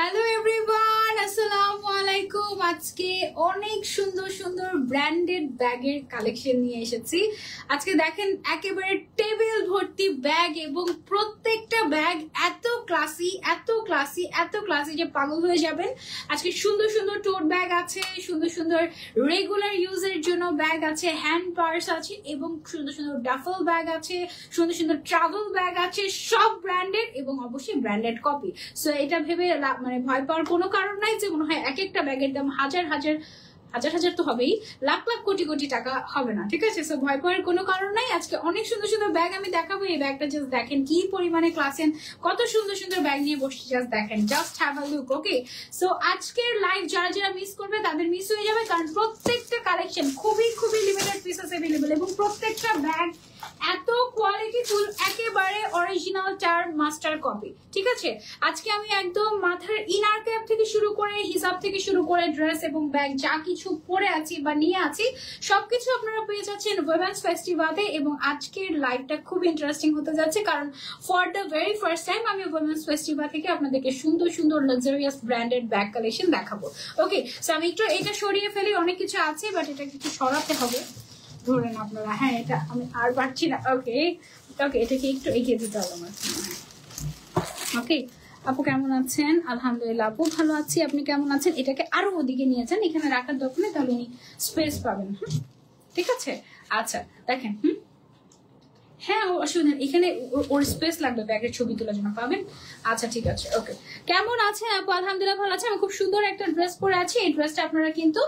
Hello everyone, আসসালামু আলাইকুম। আজকে অনেক সুন্দর সুন্দর ব্র্যান্ডেড ব্যাগের কালেকশন নিয়ে এসেছি। আজকে দেখেন একেবারে টেবিল ভর্তি ব্যাগ এবং প্রত্যেকটা ব্যাগ এত ক্লাসি এত ক্লাসি এত ক্লাসি যে পাগল হয়ে যাবেন। আজকে সুন্দর সুন্দর টোট ব্যাগ আছে, সুন্দর সুন্দর রেগুলার ইউজের জন্য ব্যাগ আছে, হ্যান্ড পার্স আছে এবং সুন্দর সুন্দর ডাফল ব্যাগ আছে, সুন্দর সুন্দর ট্রাভেল ব্যাগ আছে, সব ব্র্যান্ডেড এবং অবশ্যই ব্র্যান্ডেড কপি। সো এটা ভেবে মানে ভয় পাওয়ার কোনো কারণ নাই যে মনে হয় এক একটা ব্যাগের দাম হাজার হাজার হাজার হাজার তো হবেই, লাখ লাখ কোটি কোটি টাকা হবে না, ঠিক আছে? সো ভয় পাওয়ার কোনো কারণ নাই। আজকে অনেক সুন্দর সুন্দর ব্যাগ আমি দেখাবো। এই ব্যাগটা জাস্ট দেখেন কি পরিমাণে ক্লাসেন, কত সুন্দর সুন্দর ব্যাগ নিয়ে বসছি, জাস্ট দেখেন, just have a look. Okay, so আজকের লাইভ যারা যারা মিস করবে তাদের মিস হয়ে যাবে, কারণ প্রত্যেকটা কালেকশন খুবই খুবই লিমিটেড পিসেস অ্যাভেলেবল এবং প্রত্যেকটা ব্যাগ এত কোয়ালিটিফুল, একেবারে অরিজিনাল টার্ম মাস্টার কপি, ঠিক আছে? আজকে আমি একদম মাথার ইনার ক্যাপ থেকে শুরু করে হিসাব থেকে শুরু করে ড্রেস এবং ব্যাগ যা কিছু পরে আছি বা নিয়ে আছি সবকিছু আপনারা পেয়ে যাচ্ছেন উইমেন্স ফেস্টিভালে। এবং আজকের লাইভটা খুব ইন্টারেস্টিং হতে যাচ্ছে, কারণ for the very first time আমি উইমেন্স ফেস্টিভাল থেকে আপনাদেরকে সুন্দর সুন্দর লাক্সারিয়াস ব্র্যান্ডেড ব্যাগ কালেকশন দেখাবো। ওকে, সো আমি একটু এটা সরিয়ে ফেলি, অনেক কিছু আছে বাট এটা একটু সরাতে হবে, ধরেন আপনারা। হ্যাঁ, এটা আমি আর পারছি না। ওকে ওকে, এটাকে একটু এগিয়ে দিতে হবে আমার। ওকে, আপু কেমন আছেন? আলহামদুলিল্লাহ আপু ভালো আছি, আপনি কেমন আছেন? এটাকে আরো ওদিকে নিয়ে যান, এখানে রাখার দরকার নেই, তাহলে উনি স্পেস পাবেন। ঠিক আছে, আচ্ছা দেখেন। হ্যাঁ, অসুবিধা নেই, এখানে ওর স্পেস লাগবে ব্যাগের ছবি তোলার জন্য, পাবেন। আচ্ছা ঠিক আছে। ওকে, কেমন আছেন আপু? আলহামদুলিল্লাহ ভালো আছে। আমি খুব সুন্দর একটা ড্রেস পরে আছি, এই ড্রেসটা আপনারা কিন্তু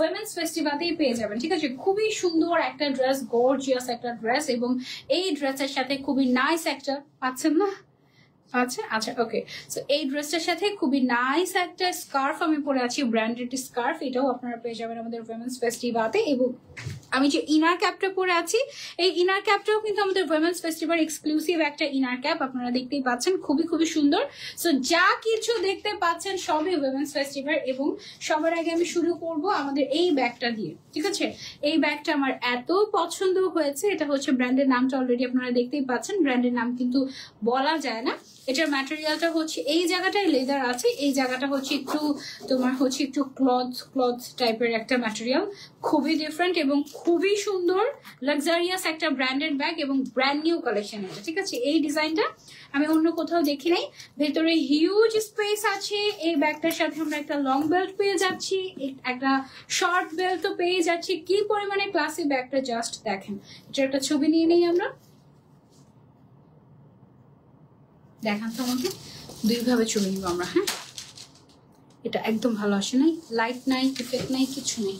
উইমেন্স ফেস্টিভালেই পেয়ে যাবেন, ঠিক আছে? খুবই সুন্দর একটা ড্রেস, গর্জিয়াস একটা ড্রেস, এবং এই ড্রেসের সাথে খুবই নাইস একটা, পাচ্ছেন না? আচ্ছা আচ্ছা, ওকে। সো এই ড্রেসটার সাথে খুবই নাইস একটা স্কার্ফ আমি পরে আছি, ব্র্যান্ডেড স্কার্ফ, এটাও আপনারা পেয়ে যাবেন আমাদের উইমেন্স ফেস্টিভালে। এবং আমি যে ইনার ক্যাপটা পরে আছি, এই ইনার ক্যাপটাও কিন্তু আমাদের উইমেন্স ফেস্টিভাল এক্সক্লুসিভ একটা ইনার ক্যাপ, আপনারা দেখতেই পাচ্ছেন, খুবই খুবই সুন্দর। সো যা কিছু দেখতে পাচ্ছেন সবই উইমেন্স ফেস্টিভাল। এবং সবার আগে আমি শুরু করব আমাদের এই ব্যাগটা দিয়ে, ঠিক আছে? এই ব্যাগটা আমার এত পছন্দ হয়েছে, এটা হচ্ছে ব্র্যান্ডের নামটা অলরেডি আপনারা দেখতেই পাচ্ছেন, ব্র্যান্ডের নাম কিন্তু বলা যায় না। এটার ম্যাটেরিয়ালটা হচ্ছে এই জায়গাটায় লেদার আছে, এই জায়গাটা হচ্ছে একটু তোমার হচ্ছে একটু ক্লথ টাইপের একটা ম্যাটেরিয়াল, খুবই ডিফারেন্ট এবং খুবই সুন্দর লাক্সারিয়াস একটা ব্র্যান্ডেড ব্যাগ এবং ব্র্যান্ড নিউ কালেকশন এটা, ঠিক আছে? এই ডিজাইনটা আমি অন্য কোথাও দেখি নাই। ভেতরে হিউজ স্পেস আছে, এই ব্যাগটার সাথে আমরা একটা লং বেল্ট পেয়ে যাচ্ছি, একটা শর্ট বেল্টও পেয়ে যাচ্ছি। কি পরিমাণে ক্লাসি ব্যাগটা জাস্ট দেখেন। এটার একটা ছবি নিয়ে নেই আমরা, দেখান তো আমাকে, দুইভাবে ছবি নিব আমরা। হ্যাঁ, এটা একদম ভালো আসে নাই, লাইট নাই, ইফেক্ট নাই, কিছু নেই।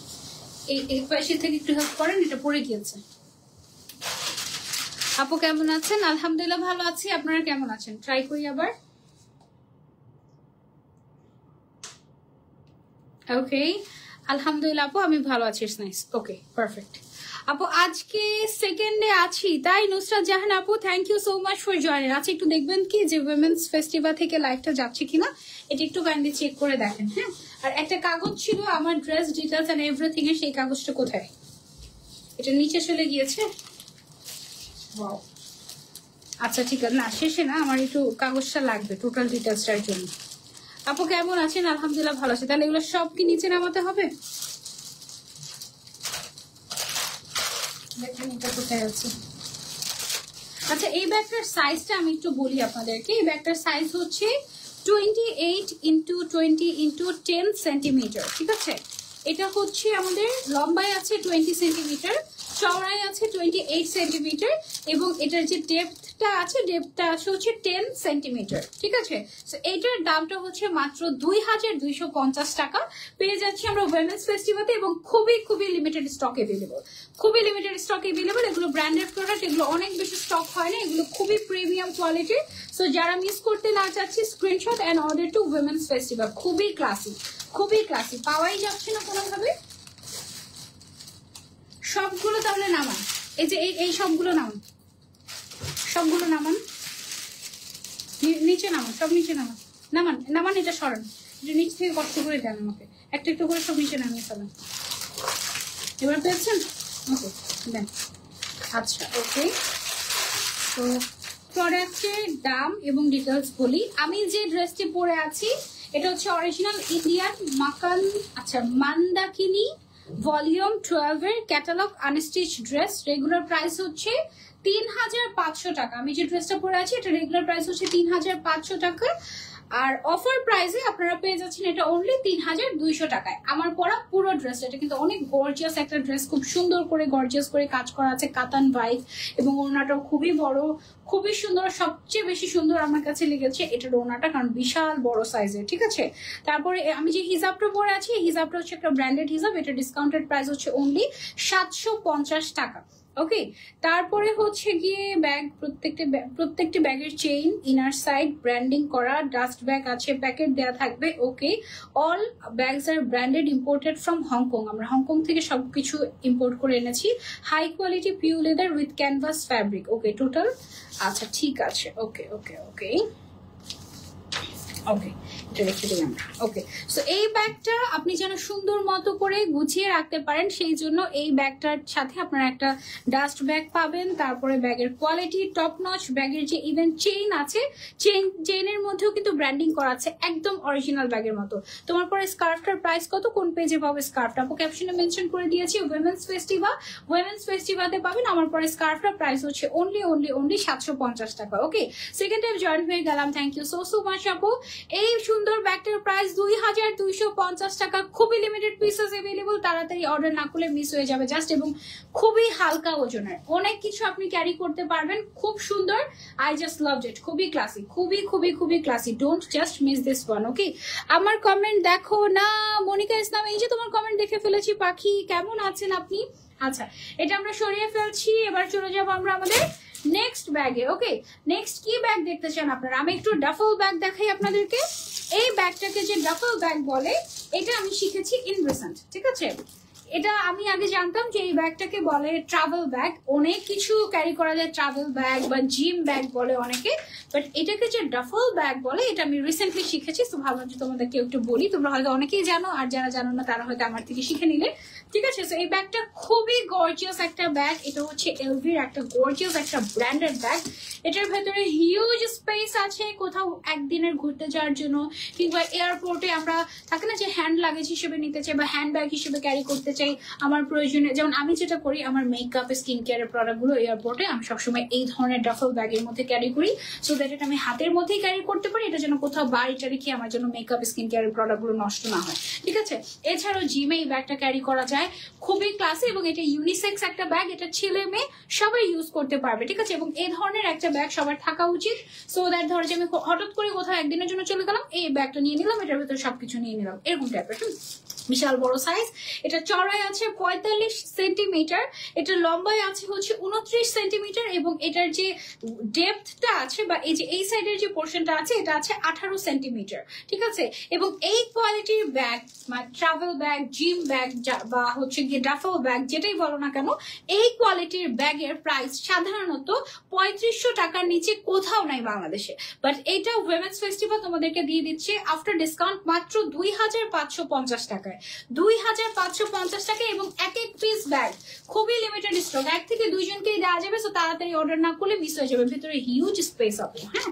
এই পাশে থেকে একটু হেল্প করেন, এটা পড়ে গিয়েছে। আপু কেমন আছেন? আলহামদুলিল্লাহ ভালো আছি, আপনারা কেমন আছেন? ট্রাই করি আবার। ওকে, আলহামদুলিল্লাহ আপু আমি ভালো আছি, নাইস। ওকে, পারফেক্ট আপু। আজকে সেকেন্ডে আছি তাই? নুসরাত জাহান আপু, thank you so much for joining. আচ্ছা একটু দেখবেন কি যে উইমেন্স ফেস্টিভাল থেকে লাইভটা যাচ্ছে কিনা, এটা একটু কাইন্ডলি চেক করে দেখেন। হ্যাঁ, আর একটা কাগজ ছিল আমার ড্রেস ডিটেলস এন্ড এভরিথিং এর, সেই কাগজটা কোথায়? এটা নিচে চলে গিয়েছে। ওয়াও, আচ্ছা ঠিক আছে, না শেষে না, আমার একটু কাগজটা লাগবে টোটাল ডিটেলসটার জন্য। আপু কেমন আছেন? আলহামদুলিল্লাহ ভালো আছে। তাহলে এগুলো সব কি নিচে নামাতে হবে? দেখেন এটা কোথায় আছে। আচ্ছা, এই ব্যাগটার সাইজটা আমি একটু বলি আপনাদেরকে। এই ব্যাগটার সাইজ হচ্ছে 28x20x10 সেন্টিমিটার, ঠিক আছে? এটা হচ্ছে আমাদের লম্বায় আছে 20 সেন্টিমিটার, চওড়ায় আছে 28 সেন্টিমিটার, এবং এটার যে ডেপথটা আছে হচ্ছে 10 সেন্টিমিটার, ঠিক আছে? সো এইটার দামটা হচ্ছে মাত্র 2250 টাকা। পেয়ে যাচ্ছি আমরা উইমেন্স ফেস্টিভালে এবং খুবই খুবই লিমিটেড স্টক এভেলেবল, খুবই লিমিটেড স্টক এভেলেবল। এগুলো ব্র্যান্ডেড প্রোডাক্ট, এগুলো অনেক বেশি স্টক হয় না, এগুলো খুবই প্রিমিয়াম কোয়ালিটির। সো যারা মিস করতে না চাচ্ছি, screenshot and order to women's festival. খুবই ক্লাসি, খুবই ক্লাসি, পাওয়াই যাচ্ছে না কোনোভাবে। সবগুলো তাহলে নামান, এই যে এই সবগুলো নামান, সবগুলো নামান, নিচে নামান, সব নিচে নামান, নামান নামান, এটা সরান, এটা নিচ থেকে কষ্ট করে দেন আমাকে, একটা একটু করে সব নিচে নামিয়ে ফেলেন। এবার পেয়েছেন? ওকে দেন। আচ্ছা ওকে, তো প্রোডাক্টের দাম এবং ডিটেলস বলি। আমি যে ড্রেসটি পরে আছি এটা হচ্ছে অরিজিনাল ইন্ডিয়ান মাকান, আচ্ছা মান্দাকিনি ভলিউম 12 এর catalogue unstitch dress. Regular price হচ্ছে 3500 টাকা। আমি যে ড্রেসটা পরে আছি এটা রেগুলার প্রাইস হচ্ছে 3500 টাকা, আর অফার প্রাইসে আপনারা পেয়ে যাচ্ছেন এটা অনলি 3200 টাকায়। আমার পরা পুরো ড্রেস, এটা কিন্তু অনেক গর্জিয়াস একটা ড্রেস, খুব সুন্দর করে গর্জিয়াস করে কাজ করা আছে, কাতান ভাইব, এবং ওড়নাটাও খুবই বড়, খুবই সুন্দর। সবচেয়ে বেশি সুন্দর আমার কাছে লেগেছে এটার ওড়নাটা, কারণ বিশাল বড় সাইজের, ঠিক আছে। তারপরে আমি যে হিজাবটা পরে আছি, হিজাবটা হচ্ছে একটা ব্র্যান্ডেড হিজাব, এটা ডিসকাউন্টেড প্রাইস হচ্ছে অনলি 750 টাকা। ওকে, তারপরে হচ্ছে গিয়ে ব্যাগ, প্রত্যেকটি ব্যাগের চেইন ইনার সাইড ব্র্যান্ডিং করা, ডাস্ট ব্যাগ আছে, প্যাকেট দেয়া থাকবে। Okay, all bags are branded, imported from Hong Kong. আমরা হংকং থেকে সবকিছু ইম্পোর্ট করে এনেছি। High quality pure leather with canvas fabric. Okay, total, আচ্ছা ঠিক আছে। ওকে ওকে ওকে ওকে, এটা রেখে দিই আমরা। ওকে, সো এই ব্যাগটা আপনি যেন সুন্দর মতো করে গুছিয়ে রাখতে পারেন, সেই জন্য এই ব্যাগটার সাথে আপনারা একটা ডাস্ট ব্যাগ পাবেন। তারপরে ব্যাগের কোয়ালিটি টপ নচ, ব্যাগের যে ইভেন চেইন আছে, চেইনের মধ্যেও কিন্তু ব্র্যান্ডিং করা আছে, একদম অরিজিনাল ব্যাগের মতো। তোমার পরে স্কার্ফটার প্রাইস কত, কোন পেজে পাবে স্কার্ফটা, আপু ক্যাপশনে মেনশন করে দিয়েছি। উইমেন্স ফেস্টিভালে পাবেন। আমার পরে স্কার্ফটার প্রাইস হচ্ছে অনলি 750 টাকা। ওকে, সেকেন্ড টাইম জয়েন হয়ে গেলাম, থ্যাংক ইউ সো মাচ আপু। এই সুন্দর ব্যাগটার প্রাইস 2250 টাকা। খুবই লিমিটেড পিসেস अवेलेबल, তাড়াতাড়ি অর্ডার না করলে মিস হয়ে যাবে জাস্ট। এবং খুবই হালকা ওজনের, অনেক কিছু আপনি ক্যারি করতে পারবেন, খুব সুন্দর। আই জাস্ট লাভড ইট, খুবই ক্লাসি, খুবই খুবই খুবই classy. Don't just miss this one. Okay, আমার কমেন্ট দেখো না মনিকা ইসলাম, এই যে তোমার কমেন্ট দেখে ফেলেছি। পাখি কেমন আছেন আপনি? আচ্ছা, এটা আমরা সরিয়ে ফেলছি, এবার চলে যাবো আমরা আমাদের নেক্সট ব্যাগে। ওকে, নেক্সট কি ব্যাগ দেখতে চান আপনারা? আমি একটু ডাফল ব্যাগ দেখাই আপনাদেরকে। এই ব্যাগটাকে যে ডাফল ব্যাগ বলে, এটা আমি শিখেছি ইন রিসেন্ট, ঠিক আছে। এটা আমি আগে জানতাম যে এই ব্যাগটাকে বলে ট্রাভেল ব্যাগ, অনেক কিছু ক্যারি করা যায়, ট্রাভেল ব্যাগ বা জিম ব্যাগ বলে অনেকে, বাট এটাকে যে ডাফল ব্যাগ বলে এটা আমি রিসেন্টলি শিখেছি। তো ভাবলাম যে তোমাদেরকে একটু বলি, তোমরা হয়তো অনেকেই জানো, আর যারা জানো না তারা হয়তো আমার থেকে শিখে নিলে, ঠিক আছে। তো এই ব্যাগটা খুবই গর্জিয়াস একটা ব্যাগ, এটা হচ্ছে এলভির একটা গর্জিয়াস একটা ব্র্যান্ডেড ব্যাগ। এটার ভেতরে হিউজ স্পেস আছে, কোথাও একদিনের ঘুরতে যাওয়ার জন্য, কিংবা এয়ারপোর্টে আমরা থাকে না যে হ্যান্ড লাগেজ হিসেবে নিতে চাই বা হ্যান্ড ব্যাগ হিসেবে ক্যারি করতে চাই আমার প্রয়োজনে। যেমন আমি যেটা করি, আমার মেকআপ স্কিন কেয়ারের প্রোডাক্ট গুলো এয়ারপোর্টে আমি সবসময় এই ধরনের ডাফল ব্যাগের মধ্যে ক্যারি করি, সো দ্যাট এটা আমি হাতের মধ্যেই ক্যারি করতে পারি। এটা যেন কোথাও বাড়িটা রেখে আমার জন্য মেকআপ স্কিন কেয়ারের প্রোডাক্ট গুলো নষ্ট না হয়, ঠিক আছে। এছাড়াও জিমে এই ব্যাগটা ক্যারি করা যায়, খুবই ক্লাসি, এবং এটা ইউনিসেক্স একটা ব্যাগ, এটা ছেলে মেয়ে সবাই ইউজ করতে পারবে, ঠিক আছে। এবং এই ধরনের একটা ব্যাগ সবার থাকা উচিত, সো দ্যাট ধরো যে আমি হঠাৎ করে কোথাও একদিনের জন্য চলে গেলাম, এই ব্যাগটা নিয়ে নিলাম, এটার ভিতরে সবকিছু নিয়ে নিলাম, এরকম টাইপের। বিশাল বড় সাইজ, এটা চড়াই আছে 45 সেন্টিমিটার, এটা লম্বায় আছে হচ্ছে 29 সেন্টিমিটার, এবং এটার যে ডেপথটা আছে বা এই যে এই সাইডের যে পোর্শনটা আছে এটা আছে 18 সেন্টিমিটার, ঠিক আছে। এবং এই কোয়ালিটির ব্যাগ, মানে ট্রাভেল ব্যাগ, জিম ব্যাগ বা হচ্ছে গিয়ে ডাফল ব্যাগ যেটাই বলো না কেন, এই কোয়ালিটির ব্যাগের প্রাইস সাধারণত 3500 টাকার নিচে কোথাও নাই বাংলাদেশে। বাট এইটা উইমেন্স ফেস্টিভ্যাল তোমাদেরকে দিয়ে দিচ্ছে আফটার ডিসকাউন্ট মাত্র 2550 টাকায়, 2550 টাকা। এবং এক এক পিস ব্যাগ খুবই লিমিটেড স্টক, এক থেকে দুইজনকেই দেওয়া যাবে, সো তাড়াতাড়ি অর্ডার না করলে মিস হয়ে যাবে। ভেতরে হিউজ স্পেস হবে, হ্যাঁ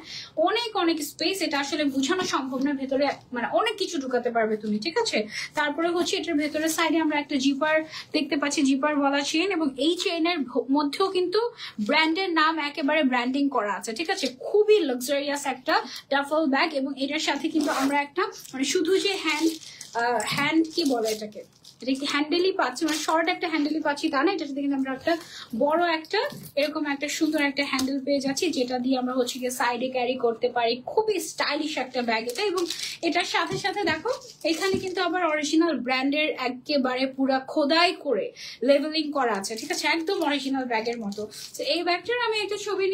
অনেক অনেক স্পেস, এটা আসলে বোঝানো সম্ভব না, ভেতরে মানে অনেক কিছু ঢুকাতে পারবে তুমি, ঠিক আছে। তারপরে হচ্ছে এটার ভেতরে সাইডে আমরা একটা জিপার দেখতে পাচ্ছি, জিপার বলা চেইন, এবং এই চেইনের মধ্যেও কিন্তু ব্র্যান্ডের নাম একেবারে ব্র্যান্ডিং করা আছে, ঠিক আছে। খুবই লাক্সারিয়াস একটা ডাফল ব্যাগ, এবং এটার সাথে কিন্তু আমরা একটা মানে শুধু যে হ্যান্ড কি বলে এটাকে, এটা কি হ্যান্ডেলই পাচ্ছি, মানে শর্ট একটা হ্যান্ডেলই পাচ্ছি তা না, এটার সাথে কিন্তু আমরা একটা বড় একটা এরকম একটা সুন্দর একটা হ্যান্ডেল পেয়ে যাচ্ছি, যেটা দিয়ে আমরা হচ্ছে গিয়ে সাইডে ক্যারি করতে পারি। খুবই স্টাইলিশ একটা ব্যাগ এটা, এবং এটার সাথে সাথে দেখো এখানে কিন্তু আবার অরিজিনাল ব্র্যান্ডের একেবারে পুরা খোদাই করে লেভেলিং করা আছে, ঠিক আছে, একদম অরিজিনাল ব্যাগের মতো। তো এই ব্যাগটার আমি একটা ছবি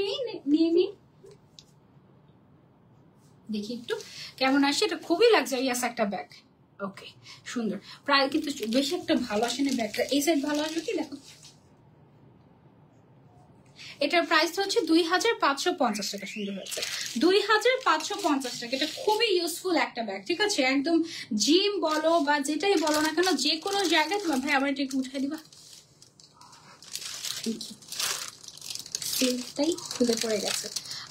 নিয়ে নিই, দেখি একটু কেমন আসে। এটা খুবই লাক্সারিয়াস একটা ব্যাগ, ওকে সুন্দর, প্রায় কিন্তু বেশি একটা ভালো আসে না ব্যাগটা। এই সাইড ভালো আসবে কি দেখো, এটার প্রাইস হচ্ছে 2550 টাকা। সুন্দর হচ্ছে 2550 টাকা। এটা খুবই ইউজফুল একটা ব্যাগ, ঠিক আছে। একদম জিম বলো বা যেটাই বলো না কেন, যে কোনো জায়গায় তোমার ভাই আবার এটা একটু উঠাই দিবা, সিলটাই খুলে পড়ে গেছে।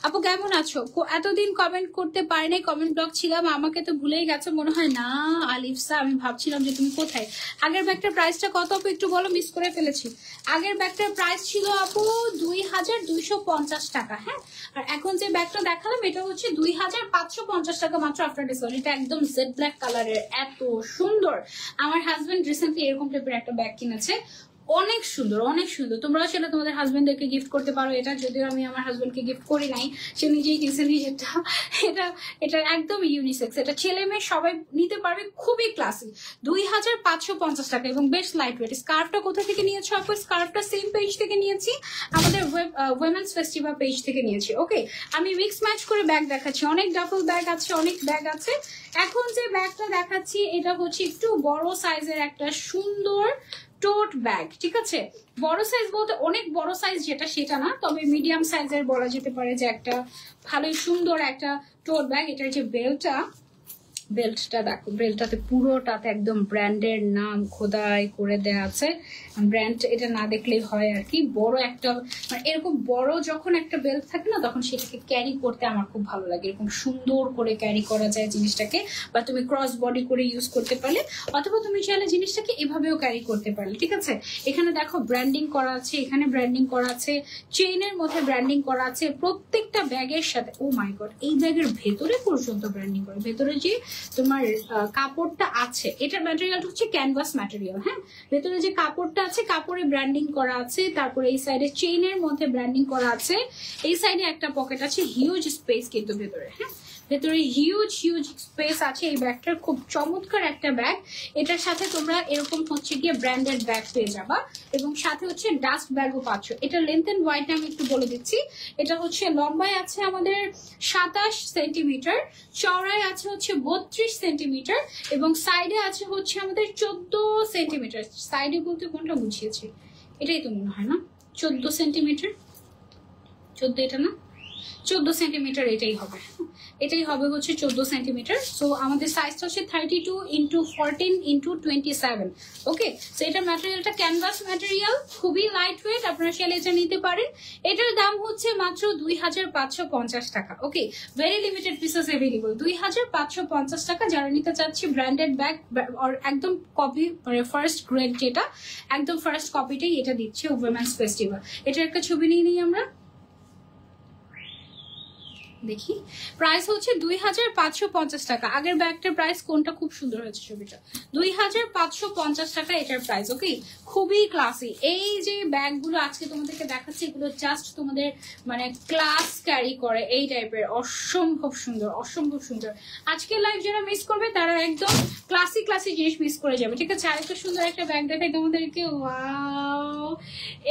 আপু কেমন আছো? এতদিন কমেন্ট করতে পারিনি, কমেন্ট ব্লক ছিলাম, আমাকে তো ভুলেই গেছে মনে হয়। না আলিফসা, আমি ভাবছিলাম যে তুমি কোথায়। আগের ব্যাগটার প্রাইসটা কত আপু একটু বলো, মিস করে ফেলেছি। আগের ব্যাগটার প্রাইস ছিল আপু 2250 টাকা। হ্যাঁ, আর এখন যে ব্যাগটা দেখালাম এটা হচ্ছে 2550 টাকা মাত্র আফটার ডিসকাউন্ট। এটা একদম জেড ব্ল্যাক কালারের, এত সুন্দর। আমার হাজবেন্ড রিসেন্টলি এরকম টাইপের একটা ব্যাগ কিনেছে, অনেক সুন্দর অনেক সুন্দর। তোমরাও সেটা তোমাদের হাজবেন্ডদেরকে গিফট করতে পারো। এটা যদিও আমি আমার হাজবেন্ডকে গিফট করি নাই, সে নিজেই কিনছে নিজেরটা। এটা এটা একদম ইউনিসেক্স, এটা ছেলে মেয়ে সবাই নিতে পারবে, খুবই ক্লাসি। 2550 টাকা এবং বেশ লাইট ওয়েট। স্কার্ফটা কোথা থেকে নিয়েছো আপু? স্কার্ফটা সেম পেজ থেকে নিয়েছি, আমাদের উইমেন্স ফেস্টিভ্যাল পেজ থেকে নিয়েছি। ওকে, আমি মিক্স ম্যাচ করে ব্যাগ দেখাচ্ছি। অনেক ডাফল ব্যাগ আছে, অনেক ব্যাগ আছে। এখন যে ব্যাগটা দেখাচ্ছি এটা হচ্ছে একটু বড় সাইজের একটা সুন্দর টোট ব্যাগ। ঠিক আছে, বড় সাইজ বলতে অনেক বড় সাইজ যেটা সেটা না, তবে মিডিয়াম সাইজের বলা যেতে পারে যে একটা ভালোই সুন্দর একটা টোট ব্যাগ। এটার যে বেল্টটা দেখো, বেল্টটাতে পুরোটাতে একদম ব্র্যান্ডের নাম খোদাই করে দেওয়া আছে। ব্র্যান্ড এটা না দেখলেই হয় আর কি। বড় একটা মানে এরকম বড় যখন একটা বেল্ট থাকে না, তখন সেটাকে ক্যারি করতে আমার খুব ভালো লাগে। এরকম সুন্দর করে ক্যারি করা যায় জিনিসটাকে, বা তুমি ক্রস বডি করে ইউজ করতে পারলে, অথবা তুমি চাইলে জিনিসটাকে এভাবেও ক্যারি করতে পারলে। ঠিক আছে, এখানে দেখো ব্র্যান্ডিং করা আছে, এখানে ব্র্যান্ডিং করা আছে, চেইনের মধ্যে ব্র্যান্ডিং করা আছে প্রত্যেকটা ব্যাগের সাথে। ও মাই গড, এই ব্যাগের ভেতরে পর্যন্ত ব্র্যান্ডিং করে। ভেতরে যে তোমার কাপড়টা আছে, এটার ম্যাটেরিয়ালটা হচ্ছে ক্যানভাস ম্যাটেরিয়াল। হ্যাঁ, ভেতরে যে কাপড়টা আছে, কাপড়ে ব্র্যান্ডিং করা আছে। তারপরে এই সাইডে চেইনের মধ্যে ব্র্যান্ডিং করা আছে। এই সাইডে একটা পকেট আছে, হিউজ স্পেস কিন্তু ভেতরে। হ্যাঁ, ভেতরে হিউজ স্পেস আছে। এই ব্যাগটার খুব চমৎকার একটা ব্যাগ। এটার সাথে তোমরা এরকম হচ্ছে গিয়ে ব্র্যান্ডেড ব্যাগ পেয়ে যাবা, এবং সাথে হচ্ছে ডাস্ট ব্যাগও পাচ্ছ। এটা লেন্থ এন্ড ওয়াইড আমি একটু বলে দিচ্ছি। এটা হচ্ছে লম্বায় আছে আমাদের 27 সেন্টিমিটার, চওড়ায় আছে হচ্ছে 32 সেন্টিমিটার, এবং সাইডে আছে হচ্ছে আমাদের 14 সেন্টিমিটার। সাইডে বলতে কোনটা বুঝিয়েছি? এটাই তো মনে হয় না, 14 সেন্টিমিটার। 14 এটা না, 14 সেন্টিমিটার এটাই হবে। এটাই হবে হচ্ছে 14 সেন্টিমিটার। সো আমাদের সাইজটা হচ্ছে 32x14x27। ওকে, সো এটার ম্যাটেরিয়ালটা ক্যানভাস ম্যাটেরিয়াল, খুবই লাইট ওয়েট। আপনারা চাইলে এটা নিতে পারেন। এটার দাম হচ্ছে মাত্র 2550 টাকা। ওকে, ভেরি লিমিটেড পিসেস অ্যাভেলেবল, 2550 টাকা। যারা নিতে চাচ্ছি ব্র্যান্ডেড ব্যাগ, একদম কপি মানে ফার্স্ট গ্রেড, যেটা একদম ফার্স্ট কপিটাই এটা দিচ্ছে উইমেন্স ফেস্টিভ্যাল। এটার একটা ছবি নিয়ে নিই আমরা, দেখি। প্রাইস হচ্ছে 2550 টাকা। আগের ব্যাগটার প্রাইস কোনটা? খুব সুন্দর হয়েছে ছবিটা। 2550 টাকা এটার প্রাইস। ওকে, খুবই ক্লাসি। এই যে ব্যাগগুলো আজকে তোমাদেরকে দেখাচ্ছি, এগুলো জাস্ট তোমাদের মানে ক্লাস ক্যারি করে এই টাইপের, অসম্ভব সুন্দর, অসম্ভব সুন্দর। আজকে লাইভ যারা মিস করবে তারা একদম ক্লাসি জিনিস মিস করে যাবে। ঠিক আছে, আরেকটা সুন্দর একটা ব্যাগ দেখাই তোমাদেরকে। ওয়াও,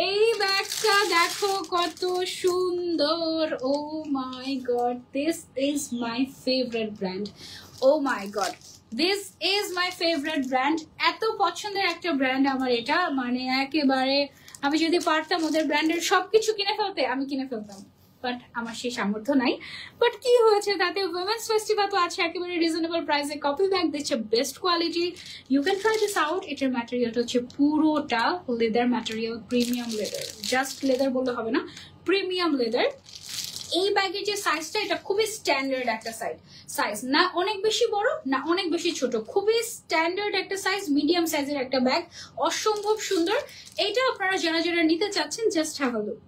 এই ব্যাগটা দেখো কত সুন্দর। ও my god, this is my favorite brand. Oh my god, this is my favorite brand. এত পছন্দের একটা ব্র্যান্ড আমার এটা, মানে একেবারে আমি যদি পারতাম ওদের ব্র্যান্ডের সবকিছু কিনে ফেলতে, আমি কিনে ফেলতাম, বাট আমার সেই সামর্থ্য নাই। বাট কি হয়েছে তাতে, উইমেন্স ফেস্টিভ্যাল তো আছে, একেবারে রিজনেবল প্রাইসে কপি ব্যাগ দিচ্ছে, best quality. You can try this out. এটার ম্যাটেরিয়ালটা হচ্ছে পুরোটা leather material, premium leather. Just leather বললে হবে না, প্রিমিয়াম লেদার। এই ব্যাগের যে সাইজটা, এটা খুবই স্ট্যান্ডার্ড একটা সাইজ, না অনেক বেশি বড় না অনেক বেশি ছোট, খুবই স্ট্যান্ডার্ড একটা সাইজ, মিডিয়াম সাইজের একটা ব্যাগ, অসম্ভব সুন্দর। এইটা আপনারা যারা নিতে চাচ্ছেন, জাস্ট হ্যাভ আ লুক।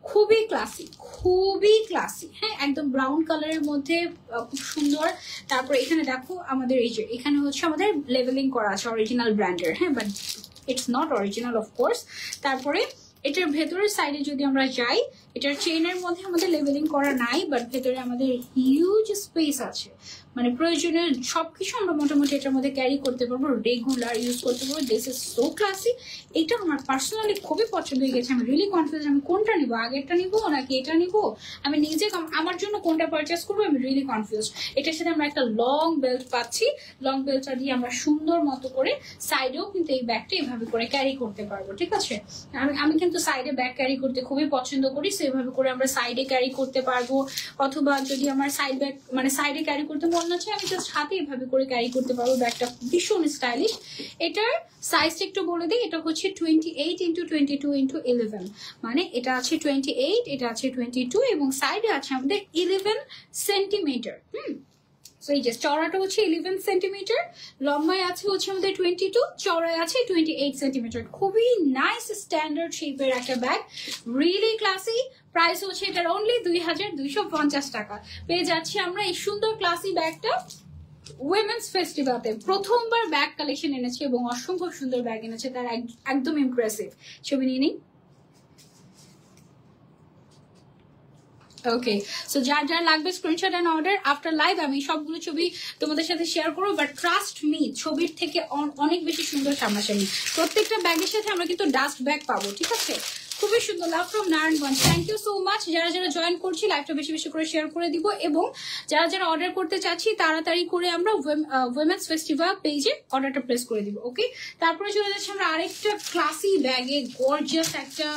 খুবই ক্লাসি, খুবই ক্লাসি। হ্যাঁ, একদম ব্রাউন কালারের মধ্যে খুব সুন্দর। তারপর এখানে দেখো আমাদের এই যে এখানে হচ্ছে আমাদের লেভেলিং করা আছে অরিজিনাল ব্র্যান্ডের। হ্যাঁ, but it's not original of course. তারপরে এটার ভেতরের সাইডে যদি আমরা যাই, এটার চেইনের মধ্যে আমাদের লেভেলিং করা নাই, বাট ভেতরে আমাদের হিউজ স্পেস আছে। মানে প্রয়োজনীয় সবকিছু আমরা মোটামুটি এটার মধ্যে ক্যারি করতে পারবো, রেগুলার ইউজ করতে পারবো। This is so classy. এটা আমার পার্সোনালি খুবই পছন্দ হয়ে গেছে। আমি রিয়েলি কনফিউজ, আমি কোনটা নিবো, আগেরটা নিবো নাকি এটা নিবো। আমি নিজে আমার জন্য কোনটা পারচেস করবো আমি রিয়েলি কনফিউজ। এটার সাথে আমরা একটা লং বেল্ট পাচ্ছি, লং বেল্টটা দিয়ে আমরা সুন্দর মতো করে সাইডেও কিন্তু এই ব্যাগটা এইভাবে করে ক্যারি করতে পারবো। ঠিক আছে, আমি কিন্তু সাইডে ব্যাগ ক্যারি করতে খুবই পছন্দ করি। সো এভাবে করে আমরা সাইডে ক্যারি করতে পারবো, অথবা যদি আমার সাইড ব্যাগ মানে সাইডে ক্যারি করতে মন না চায় আমি জাস্ট হাতে এভাবে করে ক্যারি করতে পারবো। ব্যাগটা ভীষণ স্টাইলিশ। এটার সাইজটা একটু বলে দিই, এটা হচ্ছে 28x22x11, মানে এটা আছে 28, এটা আছে 22 এবং সাইডে আছে আমাদের 11 সেন্টিমিটার। সো এই যে চওড়াটা হচ্ছে 11 সেন্টিমিটার, লম্বায় আছে হচ্ছে আমাদের 22, চওড়ায় আছে 28 সেন্টিমিটার। খুবই নাইস স্ট্যান্ডার্ড শেপের একটা ব্যাগ, রিয়েলি ক্লাসি। প্রাইস হচ্ছে এটার অনলি 2250 টাকা। পেয়ে যাচ্ছি আমরা এই সুন্দর ক্লাসি ব্যাগটা উইমেন্স ফেস্টিভ্যালে। প্রথমবার ব্যাগ কালেকশন এনেছে এবং অসম্ভব সুন্দর ব্যাগ এনেছে, তার একদম ইমপ্রেসিভ। ছবি নিয়ে নিই। ওকে, সো যার যার লাগবে screenshot and order. After live আমি সবগুলো ছবি তোমাদের সাথে শেয়ার করবো, বাট ট্রাস্ট মি ছবির থেকে অনেক বেশি সুন্দর সামনাসামনি। প্রত্যেকটা ব্যাগের সাথে আমরা কিন্তু ডাস্ট ব্যাগ পাবো, ঠিক আছে? খুবই সুন্দর। Love from Narayanganj, thank you so much. যারা যারা জয়েন করছি লাইভটা বেশি বেশি করে শেয়ার করে দিব, এবং যারা যারা অর্ডার করতে চাচ্ছি তাড়াতাড়ি করে আমরা উইমেন্স ফেস্টিভ্যাল পেজে অর্ডারটা প্লেস করে দিব। ওকে, তারপরে চলে যাচ্ছি আমরা আরেকটা ক্লাসি ব্যাগে, গর্জিয়াস একটা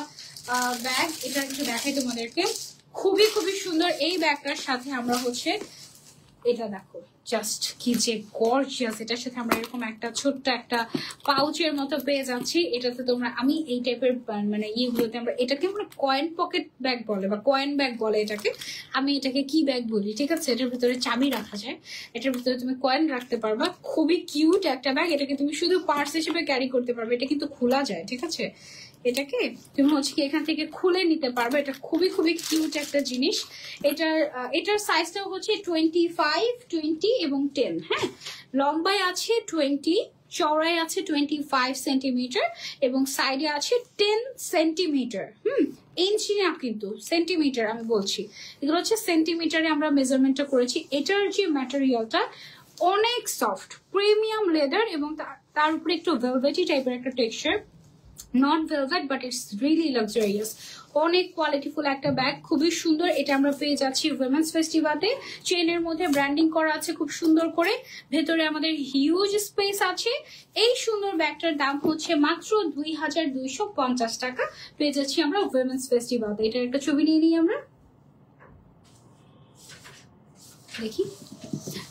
ব্যাগ। এটা একটু দেখাই তোমাদেরকে, খুবই খুবই সুন্দর। এই ব্যাগটার সাথে আমরা হচ্ছে এটা দেখো, জাস্ট কি যে গর্জিয়াস। এটার সাথে আমরা এরকম একটা ছোট্ট একটা পাউচের মতো পেয়ে যাচ্ছি। এটাতে তোমরা আমি এই টাইপের মানে ইয়েগুলোতে আমরা এটাকে আমরা কয়েন পকেট ব্যাগ বলে বা কয়েন ব্যাগ বলে এটাকে, আমি এটাকে কি ব্যাগ বলি, ঠিক আছে? এটার ভিতরে চাবি রাখা যায়, এটার ভিতরে তুমি কয়েন রাখতে পারবা। খুবই কিউট একটা ব্যাগ, এটাকে তুমি শুধু পার্স হিসেবে ক্যারি করতে পারবে। এটা কিন্তু খোলা যায়, ঠিক আছে? এটাকে তুমি হচ্ছে কি এখান থেকে খুলে নিতে পারবে। এটা খুবই খুবই কিউট একটা জিনিস। এটার সাইজটাও হচ্ছে 25, 20 এবং 10। হ্যাঁ, লম্বায় আছে 20, চওড়ায় আছে 25 সেন্টিমিটার এবং সাইডে আছে 10 সেন্টিমিটার। ইঞ্চি না কিন্তু, সেন্টিমিটার আমি বলছি। এগুলো হচ্ছে সেন্টিমিটারে আমরা মেজারমেন্টটা করেছি। এটার যে ম্যাটেরিয়ালটা অনেক সফট, প্রিমিয়াম লেদার, এবং তার উপরে একটু ভেলভেটি টাইপের একটা texture. Not velvet but it's really luxurious. অনেক কোয়ালিটিফুল একটা ব্যাগ, খুবই সুন্দর। এটা আমরা পেয়ে যাচ্ছি উইমেন্স ফেস্টিভ্যালে। চেনের মধ্যে ব্র্যান্ডিং করা আছে খুব সুন্দর করে, ভেতরে আমাদের হিউজ স্পেস আছে। এই সুন্দর ব্যাগটার দাম হচ্ছে মাত্র 2250 টাকা। পেয়ে যাচ্ছি আমরা উইমেন্স ফেস্টিভ্যালে। এটার একটা ছবি নিয়ে নিই আমরা, দেখি।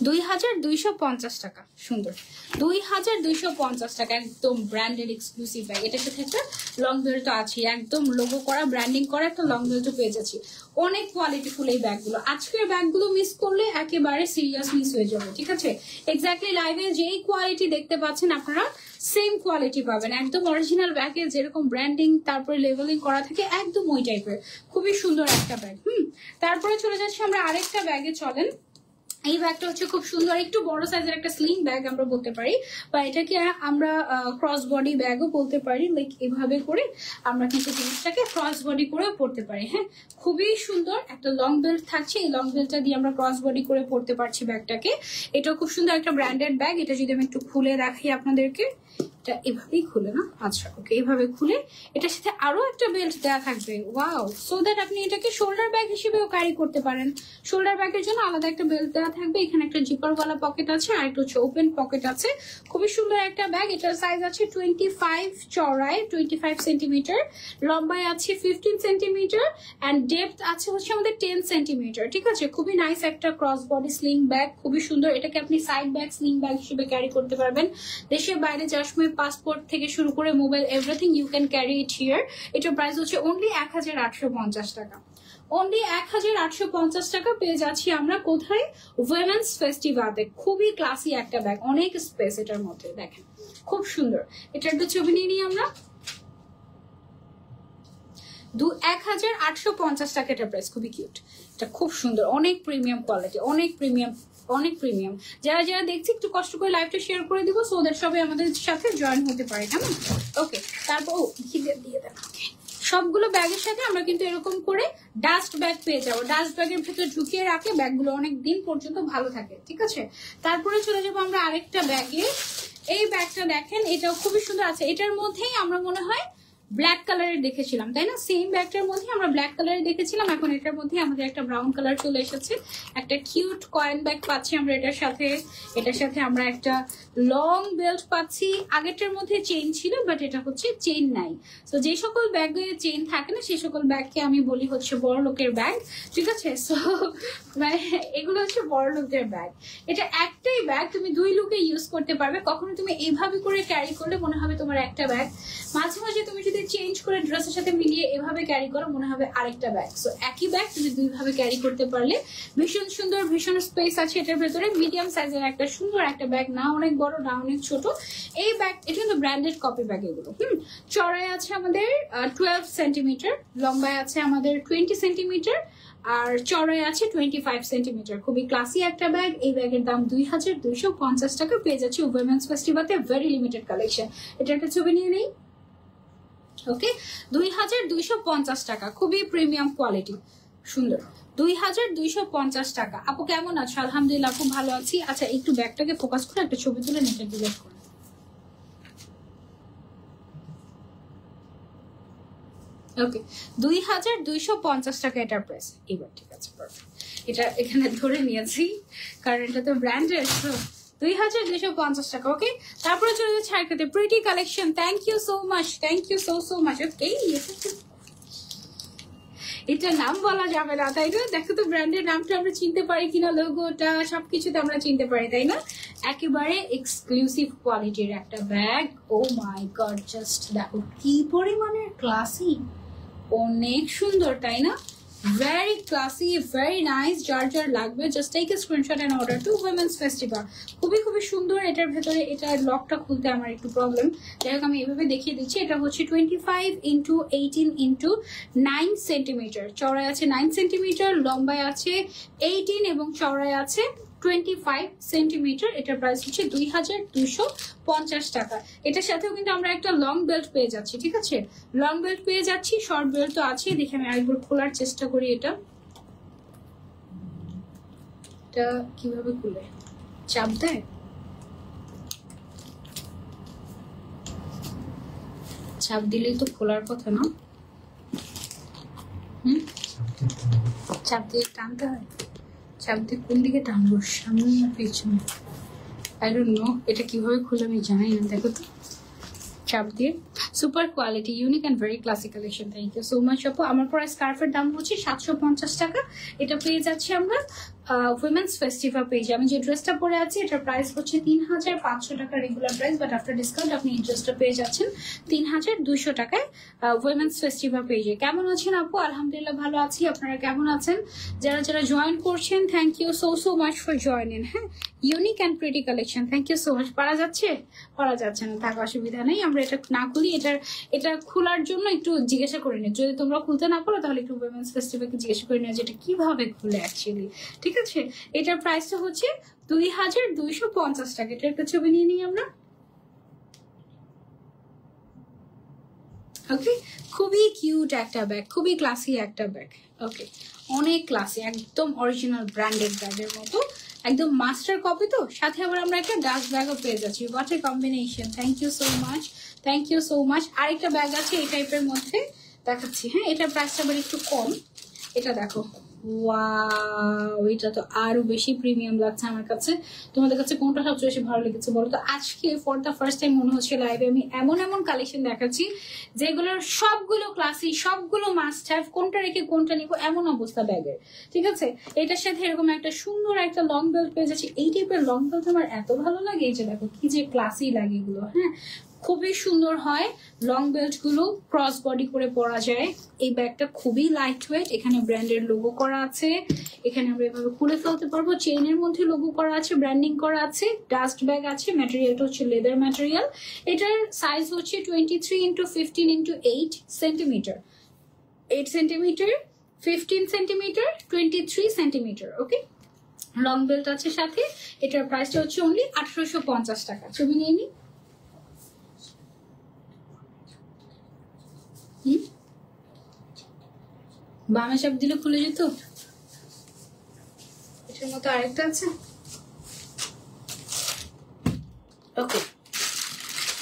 2250 টাকা, সুন্দর। 2250 টাকা, একদম ব্র্যান্ডেড এক্সক্লুসিভ ব্যাগ। এটার সাথে একটা লং বেল্ট আছে, একদম লোগো করা, ব্র্যান্ডিং করা একটা লং বেল্টও পেয়ে যাচ্ছি। অনেক কোয়ালিটিফুল এই ব্যাগগুলো। আজকের ব্যাগগুলো মিস করলে একেবারে সিরিয়াস মিস হয়ে যাবে, ঠিক আছে? এক্স্যাক্টলি লাইভে যেই কোয়ালিটি দেখতে পাচ্ছেন আপনারা সেম কোয়ালিটি পাবেন, একদম অরিজিনাল ব্যাগে যেরকম ব্র্যান্ডিং তারপরে লেভেলিং করা থাকে, একদম ওই টাইপের। খুবই সুন্দর একটা ব্যাগ। তারপরে চলে যাচ্ছি আমরা আরেকটা ব্যাগে, চলেন। এই ব্যাগটা হচ্ছে খুব সুন্দর, একটু বড় সাইজের একটা স্লিং ব্যাগ আমরা বলতে পারি, বা এটাকে আমরা ক্রস বডি ব্যাগও বলতে পারি। লাইক এভাবে করে আমরা কিন্তু জিনিসটাকে ক্রস বডি করেও পড়তে পারি। হ্যাঁ, খুবই সুন্দর। একটা লং বেল্ট থাকছে, এই লং বেল্টটা দিয়ে আমরা ক্রস বডি করে পড়তে পারছি ব্যাগটাকে। এটাও খুব সুন্দর একটা ব্র্যান্ডেড ব্যাগ। এটা যদি আমি একটু খুলে রাখি আপনাদেরকে, এটা এভাবেই খুলে না, আচ্ছা ওকে, এভাবে খুলে এটার সাথে আরো একটা বেল্ট দেওয়া থাকবে। ওয়াও, সো দ্যাট আপনি এটাকে শোল্ডার ব্যাগ হিসেবেও ক্যারি করতে পারেন। শোল্ডার ব্যাগের জন্য আলাদা একটা বেল্ট দেওয়া থাকবে। এখানে একটা জিপারওয়ালা পকেট আছে, আর একটা হচ্ছে ওপেন পকেট আছে। খুবই সুন্দর একটা ব্যাগ। এটার সাইজ আছে 25, চওড়ায় 25 সেন্টিমিটার, লম্বায় আছে 15 সেন্টিমিটার, অ্যান্ড ডেপথ আছে হচ্ছে আমাদের 10 সেন্টিমিটার, ঠিক আছে? খুবই নাইস একটা ক্রস বডি স্লিং ব্যাগ, খুবই সুন্দর। এটাকে আপনি সাইড ব্যাগ, স্লিং ব্যাগ হিসেবে ক্যারি করতে পারবেন। দেশের বাইরে যাওয়ার সময় পাসপোর্ট থেকে শুরু করে mobile, everything you can carry it here. এটার প্রাইস হচ্ছে অনলি 1850 টাকা। অনলি 1850 টাকা পেয়ে যাচ্ছি আমরা কোথায়? উইমেন্স ফেস্টিভ্যালে। খুবই ক্লাসি একটা ব্যাগ, অনেক স্পেস এটার মধ্যে, দেখেন খুব সুন্দর। এটার একটা ছবি নিয়ে নিই আমরা। 1850 টাকা এটার প্রাইস, খুবই কিউট। এটা খুব সুন্দর, অনেক প্রিমিয়াম কোয়ালিটি, অনেক প্রিমিয়াম, অনেক প্রিমিয়াম। যারা যারা দেখছি একটু কষ্ট করে লাইভটা শেয়ার করে দিব, সো দ্যাট সবাই আমাদের সাথে জয়েন হতে পারে, কেমন? ওকে, তারপর দিয়ে দেন। সবগুলো ব্যাগের সাথে আমরা কিন্তু এরকম করে ডাস্ট ব্যাগ পেয়ে যাবো। ডাস্ট ব্যাগের ভিতরে ঢুকিয়ে রাখে ব্যাগগুলো অনেক দিন পর্যন্ত ভালো থাকে, ঠিক আছে? তারপরে চলে যাবো আমরা আরেকটা ব্যাগে। এই ব্যাগটা দেখেন, এটাও খুবই সুন্দর আছে। এটার মধ্যেই আমরা মনে হয় ব্ল্যাক কালারের দেখেছিলাম, তাই না? সেম ব্যাগটার মধ্যে আমরা ব্ল্যাক কালারের দেখেছিলাম, এখন এটার মধ্যে আমাদের একটা ব্রাউন কালার চলে এসেছে। একটা কিউট কয়েন ব্যাগ পাচ্ছি আমরা এটার সাথে। এটার সাথে আমরা একটা লং বেল্ট পাচ্ছি। আগেরটার মধ্যে চেইন ছিল, বাট এটা হচ্ছে চেইন নাই। তো যে সকল ব্যাগে চেইন থাকে না, সেই সকল ব্যাগকে আমি বলি হচ্ছে বড় লোকের ব্যাগ, ঠিক আছে? সো মানে এগুলো হচ্ছে বড় লোকদের ব্যাগ। এটা একটাই ব্যাগ, তুমি দুই লুকে ইউজ করতে পারবে। কখনো তুমি এইভাবে করে ক্যারি করলে মনে হবে তোমার একটা ব্যাগ, মাঝে মাঝে তুমি যদি চেঞ্জ করে ড্রেসের সাথে মিলিয়ে এভাবে ক্যারি করো মনে হবে আরেকটা ব্যাগ। সো একই ব্যাগ তুমি দুইভাবে ক্যারি করতে পারলে ভীষণ সুন্দর, ভীষণ স্পেস আছে এটার ভেতরে। মিডিয়াম সাইজের একটা সুন্দর একটা ব্যাগ, না অনেক বড় না অনেক ছোট। এই ব্যাগ এটা কিন্তু ব্র্যান্ডেড কপি ব্যাগ এগুলো। চড়াই আছে আমাদের 12 সেন্টিমিটার, লম্বায় আছে আমাদের 20 সেন্টিমিটার, আর চড়াই আছে 25 সেন্টিমিটার। খুবই ক্লাসি একটা ব্যাগ। এই ব্যাগের দাম 2250 টাকা। পেয়ে যাচ্ছে উইমেন্স ফেস্টিভালে ভেরি লিমিটেড কালেকশন। এটা একটা ছবি নিয়ে নেই। ওকে, 2250 টাকা, খুবই প্রিমিয়াম কোয়ালিটি, সুন্দর। 2250 টাকা। আপু কেমন আছো? আলহামদুলিল্লাহ খুব ভালো আছি। আচ্ছা, একটু ব্যাগটাকে ফোকাস করে একটা ছবি তুলে নেটে ডিলিট করুন। ওকে, 2250 টাকা এটার প্রাইস। এবার ঠিক আছে, পারফেক্ট। এটা এখানে ধরে নিয়েছি কারণ এটা তো ব্র্যান্ডেড। 2250 টাকা। ওকে, তারপরে চলে যাচ্ছে আরেকটাতে, pretty collection. Thank you so much, thank you so much. Okay, এটা নাম বলা যাবে না, তাই না? দেখো তো ব্র্যান্ডের নামটা আমরা চিনতে পারি কিনা, লোগোটা সবকিছুতে আমরা চিনতে পারি, তাই না? একেবারে এক্সক্লুসিভ কোয়ালিটির একটা bag. Oh my god, just দেখো কি পরিমাণে ক্লাসি, অনেক সুন্দর, তাই না? Very classy, very nice. যার যার লাগবে just take a screenshot and order to women's festival. খুবই খুবই সুন্দর। এটার ভেতরে এটার লকটা খুলতে আমার একটু প্রবলেম, যাই হোক আমি এভাবে দেখিয়ে দিচ্ছি। এটা হচ্ছে 25x18x9 সেন্টিমিটার। চওড়ায় আছে 9 সেন্টিমিটার, লম্বায় আছে 18 এবং চওড়ায় আছে 25 সেন্টিমিটার। এটার প্রাইস হচ্ছে 2250 টাকা। এটার সাথেও কিন্তু আমরা একটা লং বেল্ট পেয়ে যাচ্ছি, ঠিক আছে? লং বেল্ট পেয়ে যাচ্ছি, শর্ট বেল্ট তো আছে। দেখে আমি আরেকবার খোলার চেষ্টা করি। এটা কিভাবে খুলে? চাপ দেয়? চাপ দিলেই তো খোলার কথা না? চাপ দিয়ে টানতে হয়? চাপ দিয়ে কোন দিকে টানবো, সামনে না পেছনে? আই ডোন্ট নো এটা কিভাবে খুলে, আমি জানি না। দেখো তো, চাপ দিয়ে। Super quality, unique and very classic collection. Thank you so much আপু। আমার পরে স্কার্ফের দাম হচ্ছে 750 টাকা। এটা পেয়ে যাচ্ছি আমরা উইমেন্স ফেস্টিভাল পেজে। আমি যে ড্রেসটা পরে আছি এটার প্রাইস হচ্ছে 3500 টাকা regular price, but after discount আপনি এই ড্রেসটা পেয়ে যাচ্ছেন 3200 টাকায় উইমেন্স ফেস্টিভাল পেজে। কেমন আছেন আপু? আলহামদুলিল্লাহ ভালো আছি। আপনারা কেমন আছেন? যারা যারা জয়েন করছেন, thank you so much for joining. হ্যাঁ, unique and pretty collection, thank you so much. পারা যাচ্ছে? পারা যাচ্ছে না, থাক, অসুবিধা নেই। আমরা এটা না খুলি, এটা খোলার জন্য একটু জিজ্ঞাসা করে নিই। যদি তোমরা খুলতে না পারো তাহলে একটু উইমেন্স ফেস্টিভ্যালকে জিজ্ঞাসা করে নিও যে এটা কিভাবে খুলে অ্যাকচুয়ালি, ঠিক আছে? এটার প্রাইসটা হচ্ছে 2250 টাকা। এটা একটা ছবি নিয়ে নিই আমরা। ওকে, খুবই কিউট একটা ব্যাগ, খুবই ক্লাসি একটা ব্যাগ। ওকে, অনেক ক্লাসি, একদম অরিজিনাল ব্র্যান্ডেড ব্যাগের মতো, একদম মাস্টার কপি। তো সাথে আবার আমরা একটা ডাস্ট ব্যাগও পেয়ে যাচ্ছি। What a combination, thank you so much, thank you so much. আরেকটা ব্যাগ আছে এই টাইপের মধ্যে, দেখাচ্ছি। হ্যাঁ, এটার প্রাইসটা আবার একটু কম। এটা দেখো, ওয়াও, এটা তো আরো বেশি প্রিমিয়াম লাগছে আমার কাছে। তোমাদের কাছে কোনটা সবচেয়ে বেশি ভালো লেগেছে বলো তো? আজকে ফর দ্য ফার্স্ট টাইম মনে হচ্ছে লাইভে আমি এমন এমন কালেকশন দেখাচ্ছি যেগুলোর সবগুলো ক্লাসি, সবগুলো মাস্ট হ্যাভ, কোনটা রেখে কোনটা নিবো এমন অবস্থা ব্যাগের, ঠিক আছে? এটার সাথে এরকম একটা সুন্দর একটা লং বেল্ট পেয়ে যাচ্ছি। এই টাইপের লং বেল্ট আমার এত ভালো লাগে। এই যে দেখো কি যে ক্লাসি লাগে এগুলো। হ্যাঁ, খুবই সুন্দর হয় লং বেল্ট গুলো, ক্রস বডি করে পরা যায়। এই ব্যাগটা খুবই লাইট ওয়েট, এখানে ব্র্যান্ডের লোগো করা আছে। এখানে আমরা এভাবে খুলে ফেলতে পারবো। চেইনের মধ্যে লোগো করা আছে, ব্র্যান্ডিং করা আছে। ডাস্ট ব্যাগ আছে, ম্যাটেরিয়ালটা হচ্ছে লেদার ম্যাটেরিয়াল। এটার সাইজ হচ্ছে 23x15x8 centimetre, 8 centimetre, 15 centimetre, 23 centimetre. Okay, long belt আছে সাথে। এটার প্রাইসটা হচ্ছে অনলি 1850 টাকা। ছবি নিয়ে নিই। বামে চাপ দিলে খুলে যেত। এটার মতো আরেকটা আছে। ওকে,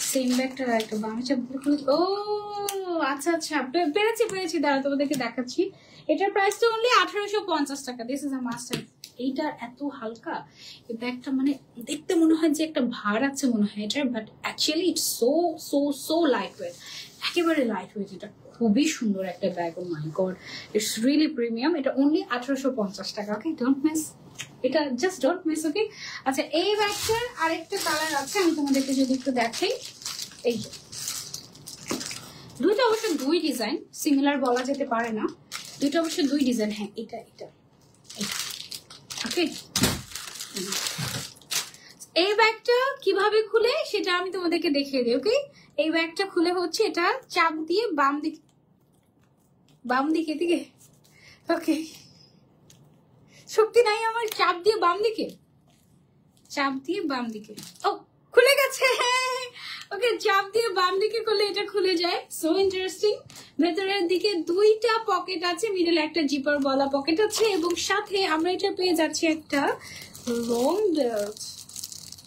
সেম ব্যাগটার আরেকটা বামে চাপ দিলে খুলে। ও আচ্ছা আচ্ছা, পেরেছি দাঁড়া তোমাদেরকে দেখাচ্ছি। এটার প্রাইস তো অনলি 1850 টাকা। This is a master. এইটা এত হালকা, এই ব্যাগটা মানে দেখতে মনে হয় যে একটা ভার আছে মনে হয় এটার, but actually it's so so so light weight, একেবারে লাইট ওয়েট। এটা খুবই সুন্দর একটা bag. Oh my god, it's really premium. এটা অনলি 1850 টাকা। ওকে, ডোন্ট মিস এটা, জাস্ট ডোন্ট মিস। ওকে, আচ্ছা এই ব্যাগটার আরেকটা কালার আছে, আমি তোমাদেরকে যদি একটু দেখাই। এই যে দুইটা অবশ্য দুই ডিজাইন, সিমিলার বলা যেতে পারে না, দুইটা অবশ্য দুই ডিজাইন। হ্যাঁ, এটা এটা ওকে। এই ব্যাগটা কিভাবে খুলে সেটা আমি তোমাদেরকে দেখিয়ে দিই। ওকে, এই ব্যাগটা খুলে হচ্ছে এটা চাপ দিয়ে বাম দিকে দিকে। ওকে, শক্তি নাই আমার, চাপ দিয়ে বাম দিকে ও খুলে গেছে। ওকে, চাপ দিয়ে বাম দিকে করলে এটা খুলে যায়। So interesting. ভেতরের দিকে দুইটা পকেট আছে, মিডলে একটা জিপার বলা পকেট আছে, এবং সাথে আমরা এটা পেয়ে যাচ্ছি একটা লং বেল্ট,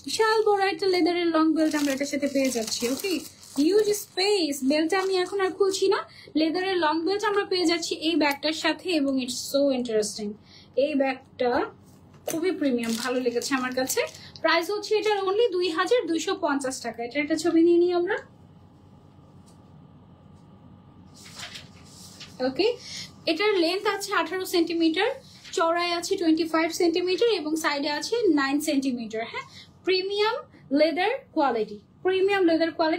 বিশাল বড় একটা লেদারের লং বেল্ট আমরা এটার সাথে পেয়ে যাচ্ছি। ওকে, হিউজ স্পেস। বেল্টটা আমি এখন আর খুলছি না, লেদারের লং বেল্ট আমরা পেয়ে যাচ্ছি এই ব্যাগটার সাথে, এবং ইটস সো ইন্টারেস্টিং। এই ব্যাগটা খুবই প্রিমিয়াম, ভালো লেগেছে আমার কাছে। প্রাইস হচ্ছে এটার অনলি 2250 টাকা। এটা একটা ছবি নিয়ে নিই আমরা। ওকে, এটার লেন্থ আছে 18 সেন্টিমিটার, চড়াই আছে 25 সেন্টিমিটার, এবং সাইডে আছে 9 সেন্টিমিটার। হ্যাঁ, প্রিমিয়াম লেদার কোয়ালিটি,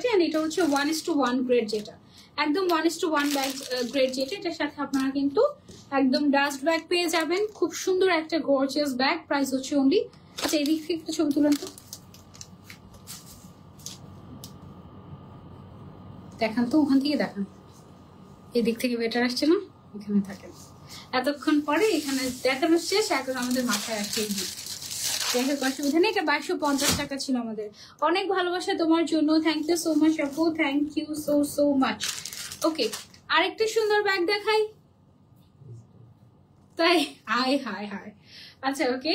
অ্যান্ড এটা হচ্ছে 1:1 গ্রেড, যেটা একদম 1:1 ব্যাগ গ্রেড যেটা। এটার সাথে আপনারা কিন্তু একদম ডাস্ট ব্যাগ পেয়ে যাবেন, খুব সুন্দর একটা গর্জিয়াস ব্যাগ। প্রাইস হচ্ছে অনলি, আচ্ছা এদিক থেকে একটা ছবি তুলেন তো, দেখান তো, ওখান থেকে দেখান, এদিক থেকে বেটার আসছে না? এখানে থাকেন, এতক্ষণ পরে এখানে দেখানো শেষ, এখন আমাদের মাথায় আসছে। অসুবিধা নেই, এটা 2250 টাকা ছিল আমাদের। অনেক ভালোবাসা তোমার জন্য, থ্যাংক ইউ সো মাচ আপু, thank you so so much. Okay, আরেকটা সুন্দর ব্যাগ দেখাই, তাই হাই হাই হাই। আচ্ছা ওকে,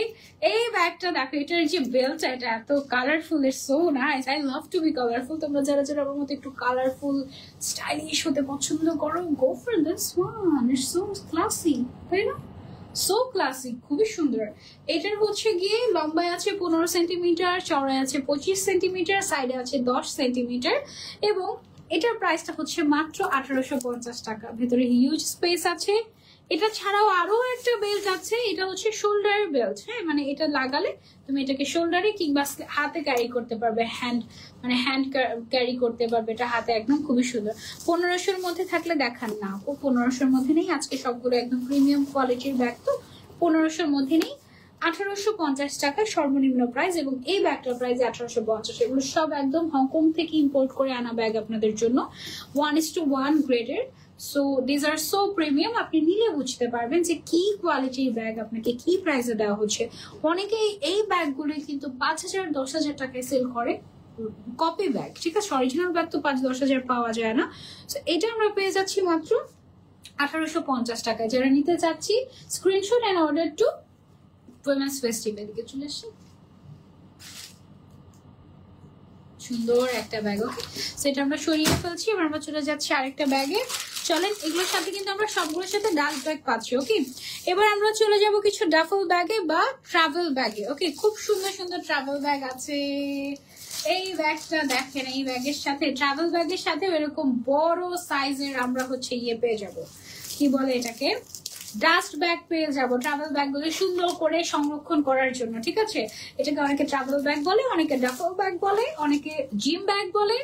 এই ব্যাগটা দেখো, এটার যে বেল্টটা, এটা এত colourful, it's so nice. I love to be colourful. তোমরা যারা যারা আমার মতো একটু কালারফুল স্টাইলিশ হতে পছন্দ করো, go for this one, it's so classy, তাই না? সো ক্লাসিক, খুবই সুন্দর। এটার হচ্ছে গিয়ে লম্বায় আছে 15 সেন্টিমিটার, চওড়ায় আছে 25 সেন্টিমিটার, সাইডে আছে 10 সেন্টিমিটার, এবং এটার প্রাইসটা হচ্ছে মাত্র 1850 টাকা। ভেতরে হিউজ স্পেস আছে। এটা ছাড়াও আরো একটা বেল্ট আছে, এটা হচ্ছে শোল্ডার বেল্ট। হ্যাঁ, মানে এটা লাগালে তুমি এটাকে শোল্ডারে কিংবা হাতে ক্যারি করতে পারবে, হ্যান্ড ক্যারি করতে পারবে এটা হাতে, একদম খুবই সুন্দর। 1500-র মধ্যে থাকলে দেখান না, ও 1500-র মধ্যে নেই। আজকে সবগুলো একদম প্রিমিয়াম কোয়ালিটির ব্যাগ, তো 1500-র মধ্যে নেই। 1850 টাকা সর্বনিম্ন প্রাইস, এবং এই ব্যাগটার প্রাইস 1850। এগুলো সব একদম হংকং থেকে ইম্পোর্ট করে আনা ব্যাগ আপনাদের জন্য, 1:1 গ্রেডের। So this are so premium. আপনি নিলে বুঝতে পারবেন যে কি কোয়ালিটির ব্যাগ আপনাকে কি প্রাইসে দেওয়া হচ্ছে। অনেকে এই ব্যাগগুলো কিন্তু 5000-10,000 টাকায় সেল করে, কপি ব্যাগ, ঠিক আছে? অরিজিনাল ব্যাগ তো 5-10,000 পাওয়া যায় না। সো এটা আমরা পেয়ে যাচ্ছি মাত্র 1850 টাকায়। যারা নিতে চাচ্ছি, screenshot and order to women's festival. দিকে চলে আসি, সুন্দর একটা ব্যাগ। ওকে, সেটা আমরা সরিয়ে ফেলছি, এবার আমরা চলে যাচ্ছি আরেকটা ব্যাগে। চলেন, এগুলোর সাথে কিন্তু আমরা সবগুলোর সাথে ডাস্ট ব্যাগ পাচ্ছি। ওকে, এবার আমরা চলে যাব কিছু ডাফল ব্যাগে বা ট্রাভেল ব্যাগে। ওকে, খুব সুন্দর সুন্দর ট্রাভেল ব্যাগ আছে। এই ব্যাগটা দেখেন, এই ব্যাগের সাথে, ট্রাভেল ব্যাগের সাথে এরকম বড় সাইজের আমরা হচ্ছে ইয়ে পেয়ে যাব, কি বলে এটাকে, ডাস্ট ব্যাগ পেয়ে যাবো। ট্রাভেল ব্যাগ গুলো সুন্দর করে সংরক্ষণ করার জন্য, ঠিক আছে? এটাকে অনেকে ট্রাভেল ব্যাগ বলে, অনেকে ডাফল ব্যাগ বলে, অনেকে জিম ব্যাগ বলে।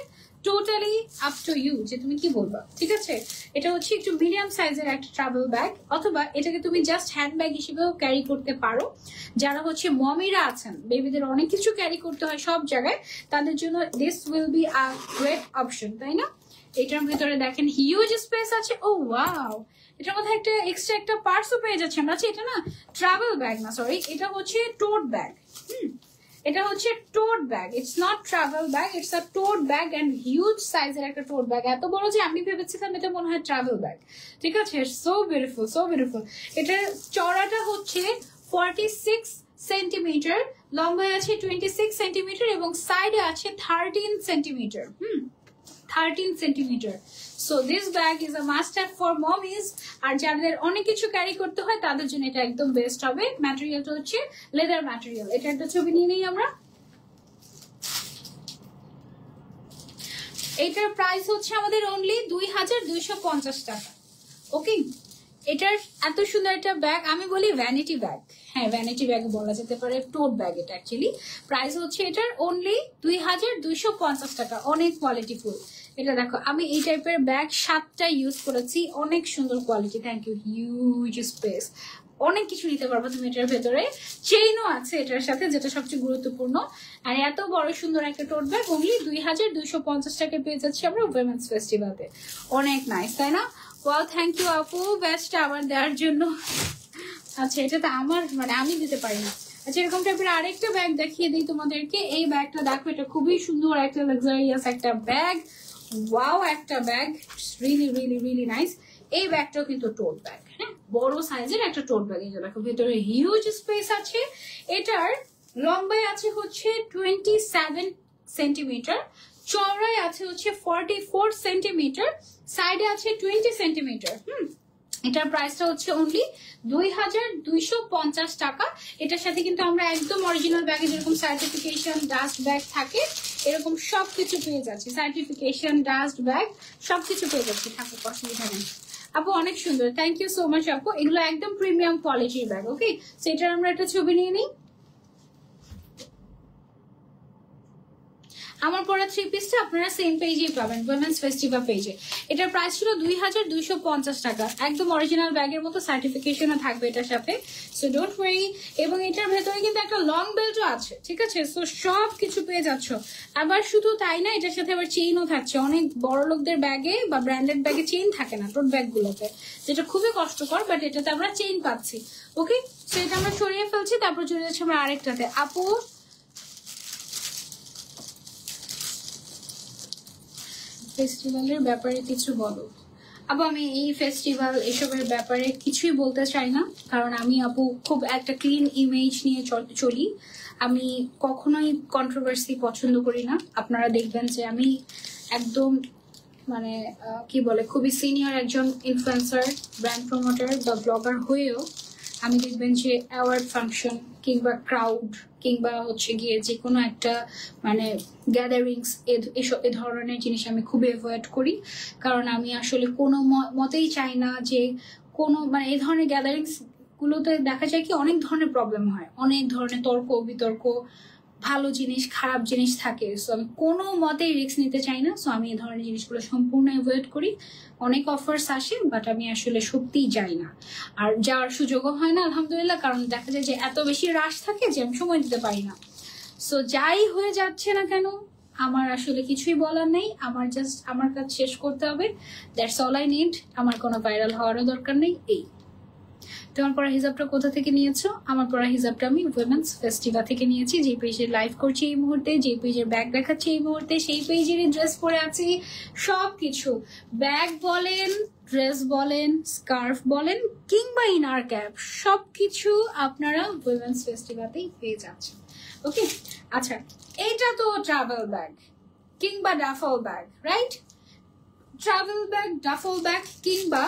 টোটালি আপ টু ইউ যে তুমি কি বলবা, ঠিক আছে? এটা হচ্ছে একটু মিডিয়াম সাইজের একটা ট্রাভেল ব্যাগ, অথবা এটাকে তুমি জাস্ট হ্যান্ড ব্যাগ হিসেবেও ক্যারি করতে পারো। যারা হচ্ছে মমিরা আছেন, বেবিদের অনেক কিছু ক্যারি করতে হয় সব জায়গায়, তাদের জন্য this will be a great option, তাই না? এটার ভিতরে দেখেন হিউজ স্পেস আছে। ও ওয়াও, এটার মধ্যে একটা এক্সট্রা একটা পার্টসও পেয়ে যাচ্ছে আমরা। এটা না ট্রাভেল ব্যাগ না, সরি, এটা হচ্ছে টোট ব্যাগ। এটা হচ্ছে tote bag, it's not travel bag, it's a tote bag, and huge সাইজের একটা টোট ব্যাগ। এত বড় যে আমি ভেবেছিলাম এটা মনে হয় ট্রাভেল ব্যাগ, ঠিক আছে? So beautiful, so beautiful. এটার চড়াটা হচ্ছে 46 সেন্টিমিটার, লম্বায় আছে 26 সেন্টিমিটার, এবং সাইডে আছে 13 centimetre. 13 centimetre. So this bag is a must have for mommies. আর যাদের অনেক কিছু ক্যারি করতে হয় তাদের জন্য এটা একদম বেস্ট হবে। ম্যাটেরিয়ালটা হচ্ছে লেদার ম্যাটেরিয়াল। এটা একটা ছবি নিয়ে নিই আমরা। এটার প্রাইস হচ্ছে আমাদের অনলি 2250 টাকা। ওকে, এটার এত সুন্দর একটা ব্যাগ, আমি বলি ভ্যানিটি ব্যাগ। হ্যাঁ, ভ্যানিটি ব্যাগ বলা যেতে পারে, টোট ব্যাগ এটা অ্যাকচুয়ালি। প্রাইস হচ্ছে এটার অনলি 2250 টাকা। অনেক কোয়ালিটিফুল। এটা দেখো, আমি এই টাইপের ব্যাগ 7টা ইউজ করেছি, অনেক সুন্দর quality. Thank you. Huge space, অনেক কিছু নিতে পারবো তুমি এটার ভেতরে। চেইনও আছে এটার সাথে, যেটা সবচেয়ে গুরুত্বপূর্ণ। আর এত বড় সুন্দর একটা টোট ব্যাগ অনলি 2250 টাকায় পেয়ে যাচ্ছি আমরা উইমেন্স ফেস্টিভ্যালে। অনেক নাইস, তাই না? ওয়াও, থ্যাংক ইউ আপু বেস্টটা আবার দেওয়ার জন্য। আচ্ছা, এটা তো আমার মানে আমি দিতে পারি না। আচ্ছা, এরকম টাইপের আরেকটা ব্যাগ দেখিয়ে দিই তোমাদেরকে। এই ব্যাগটা দেখো, এটা খুবই সুন্দর একটা লাক্সারিয়াস একটা ব্যাগ। ওয়াও, একটা bag, really really really nice. এই ব্যাগটাও কিন্তু টোট ব্যাগ, হ্যাঁ, বড় সাইজের একটা টোট ব্যাগ। এই যে দেখো, ভেতরে হিউজ স্পেস আছে। এটার লম্বায় আছে হচ্ছে 27 সেন্টিমিটার, চওড়ায় আছে হচ্ছে 44 সেন্টিমিটার, সাইডে আছে 20 সেন্টিমিটার। এটার প্রাইসটা হচ্ছে অনলি 2250 টাকা। এটার সাথে কিন্তু আমরা একদম অরিজিনাল ব্যাগে যেরকম সার্টিফিকেশন, ডাস্ট ব্যাগ থাকে, এরকম সবকিছু পেয়ে যাচ্ছি। সার্টিফিকেশন, ডাস্ট ব্যাগ সবকিছু পেয়ে যাচ্ছি, থাকুক, অসুবিধা নেই। আপু অনেক সুন্দর, থ্যাংক ইউ সো মাচ আপু। এগুলো একদম প্রিমিয়াম কোয়ালিটির ব্যাগ। ওকে, সেটার আমরা একটা ছবি নিয়ে নিই। আমার পরা 3 পিসটা আপনারা সেম পেজেই পাবেন, উইমেন্স ফেস্টিভ্যাল পেজে। এটার প্রাইস ছিল 2250 টাকা। একদম অরিজিনাল ব্যাগের মতো সার্টিফিকেশনও থাকবে এটার সাথে, সো ডোন্ট ওয়ারি। এবং এটার ভেতরে কিন্তু একটা লং বেল্টও আছে, ঠিক আছে? সো সব কিছু পেয়ে যাচ্ছ। আবার শুধু তাই না, এটার সাথে আবার চেইনও থাকছে। অনেক বড় লোকদের ব্যাগে বা ব্র্যান্ডেড ব্যাগে চেইন থাকে না, টোট ব্যাগগুলোতে, যেটা খুবই কষ্টকর, বাট এটাতে আমরা চেইন পাচ্ছি। ওকে, সো এটা আমরা সরিয়ে ফেলছি, তারপর চলে যাচ্ছি আমরা আরেকটাতে। আপু ফেস্টিভ্যালের ব্যাপারে কিছু বলো। আপু আমি এই ফেস্টিভ্যাল এসবের ব্যাপারে কিছুই বলতে চাই না, কারণ আমি আপু খুব একটা ক্লিন ইমেজ নিয়ে চলি। আমি কখনোই কন্ট্রোভার্সি পছন্দ করি না। আপনারা দেখবেন যে আমি একদম মানে কি বলে, খুবই সিনিয়র একজন ইনফ্লুয়েন্সার, ব্র্যান্ড প্রমোটার বা ব্লগার হয়েও আমি দেখবেন যে অ্যাওয়ার্ড ফাংশন কিংবা ক্রাউড কিংবা হচ্ছে গিয়ে যে কোনো একটা মানে গ্যাদারিংস, এ ধরনের জিনিস আমি খুবই অ্যাভয়েড করি। কারণ আমি আসলে কোনো মতেই চাই না যে কোনো মানে এই ধরনের গ্যাদারিংস গুলোতে দেখা যায় কি অনেক ধরনের প্রবলেম হয়, অনেক ধরনের তর্ক বিতর্ক, ভালো জিনিস খারাপ জিনিস থাকে। সো আমি কোনো মতেই রিস্ক নিতে চাই না। সো আমি এই ধরনের জিনিসগুলো সম্পূর্ণ অ্যাভয়েড করি। অনেক অফার্স আসে, বাট আমি আসলে সত্যিই যাই না, আর যাওয়ার সুযোগও হয় না আলহামদুলিল্লাহ। কারণ দেখা যায় যে এত বেশি রাশ থাকে যে আমি সময় দিতে পারি না। সো যাই হয়ে যাচ্ছে না কেন, আমার আসলে কিছুই বলার নেই। আমার জাস্ট আমার কাজ শেষ করতে হবে, দ্যাটস অল আই নিড। আমার কোনো ভাইরাল হওয়ারও দরকার নেই। এই তোমার পরা হিজাবটা কোথা থেকে নিয়েছো? আমার পরা হিজাবটা আমি উইমেন্স ফেস্টিভ্যাল থেকে নিয়েছি, যে পেজে লাইভ করছি এই মুহূর্তে, যে পেজের ব্যাগ দেখাচ্ছি এই মুহূর্তে, সেই পেজেরই ড্রেস পরে আছি। সবকিছু, ব্যাগ বলেন, ড্রেস বলেন, স্কার্ফ বলেন কিংবা ইনার ক্যাপ, সবকিছু আপনারা উইমেন্স ফেস্টিভ্যালেই পেয়ে যাচ্ছেন। ওকে, আচ্ছা, এইটা তো ট্রাভেল ব্যাগ কিংবা duffel bag, right? Travel bag, duffel bag কিংবা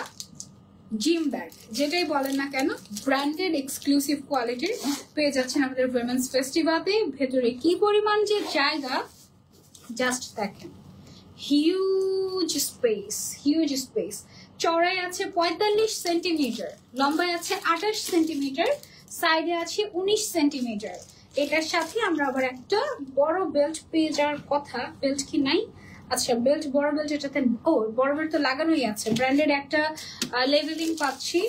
জিম ব্যাগ, যেটাই বলেন না কেন, ব্র্যান্ডেড এক্সক্লুসিভ কোয়ালিটির পেয়ে যাচ্ছেন আমাদের উইমেন্স ফেস্টিভ্যালে। ভেতরে কি পরিমাণ যে জায়গা জাস্ট দেখেন, হিউজ স্পেস, হিউজ স্পেস। চওড়ায় আছে 45 সেন্টিমিটার, লম্বায় আছে 28 সেন্টিমিটার, সাইডে আছে 19 সেন্টিমিটার। এটার সাথে আমরা আবার একটা বড় বেল্ট পেয়ে যাওয়ার কথা। বেল্ট কি নাই? আচ্ছা, বেল্ট, বড় বেল্ট এটাতে, ও বড় বেল্ট তো লাগানোই আছে, ব্র্যান্ডেড একটা লেভেলিং পাচ্ছি।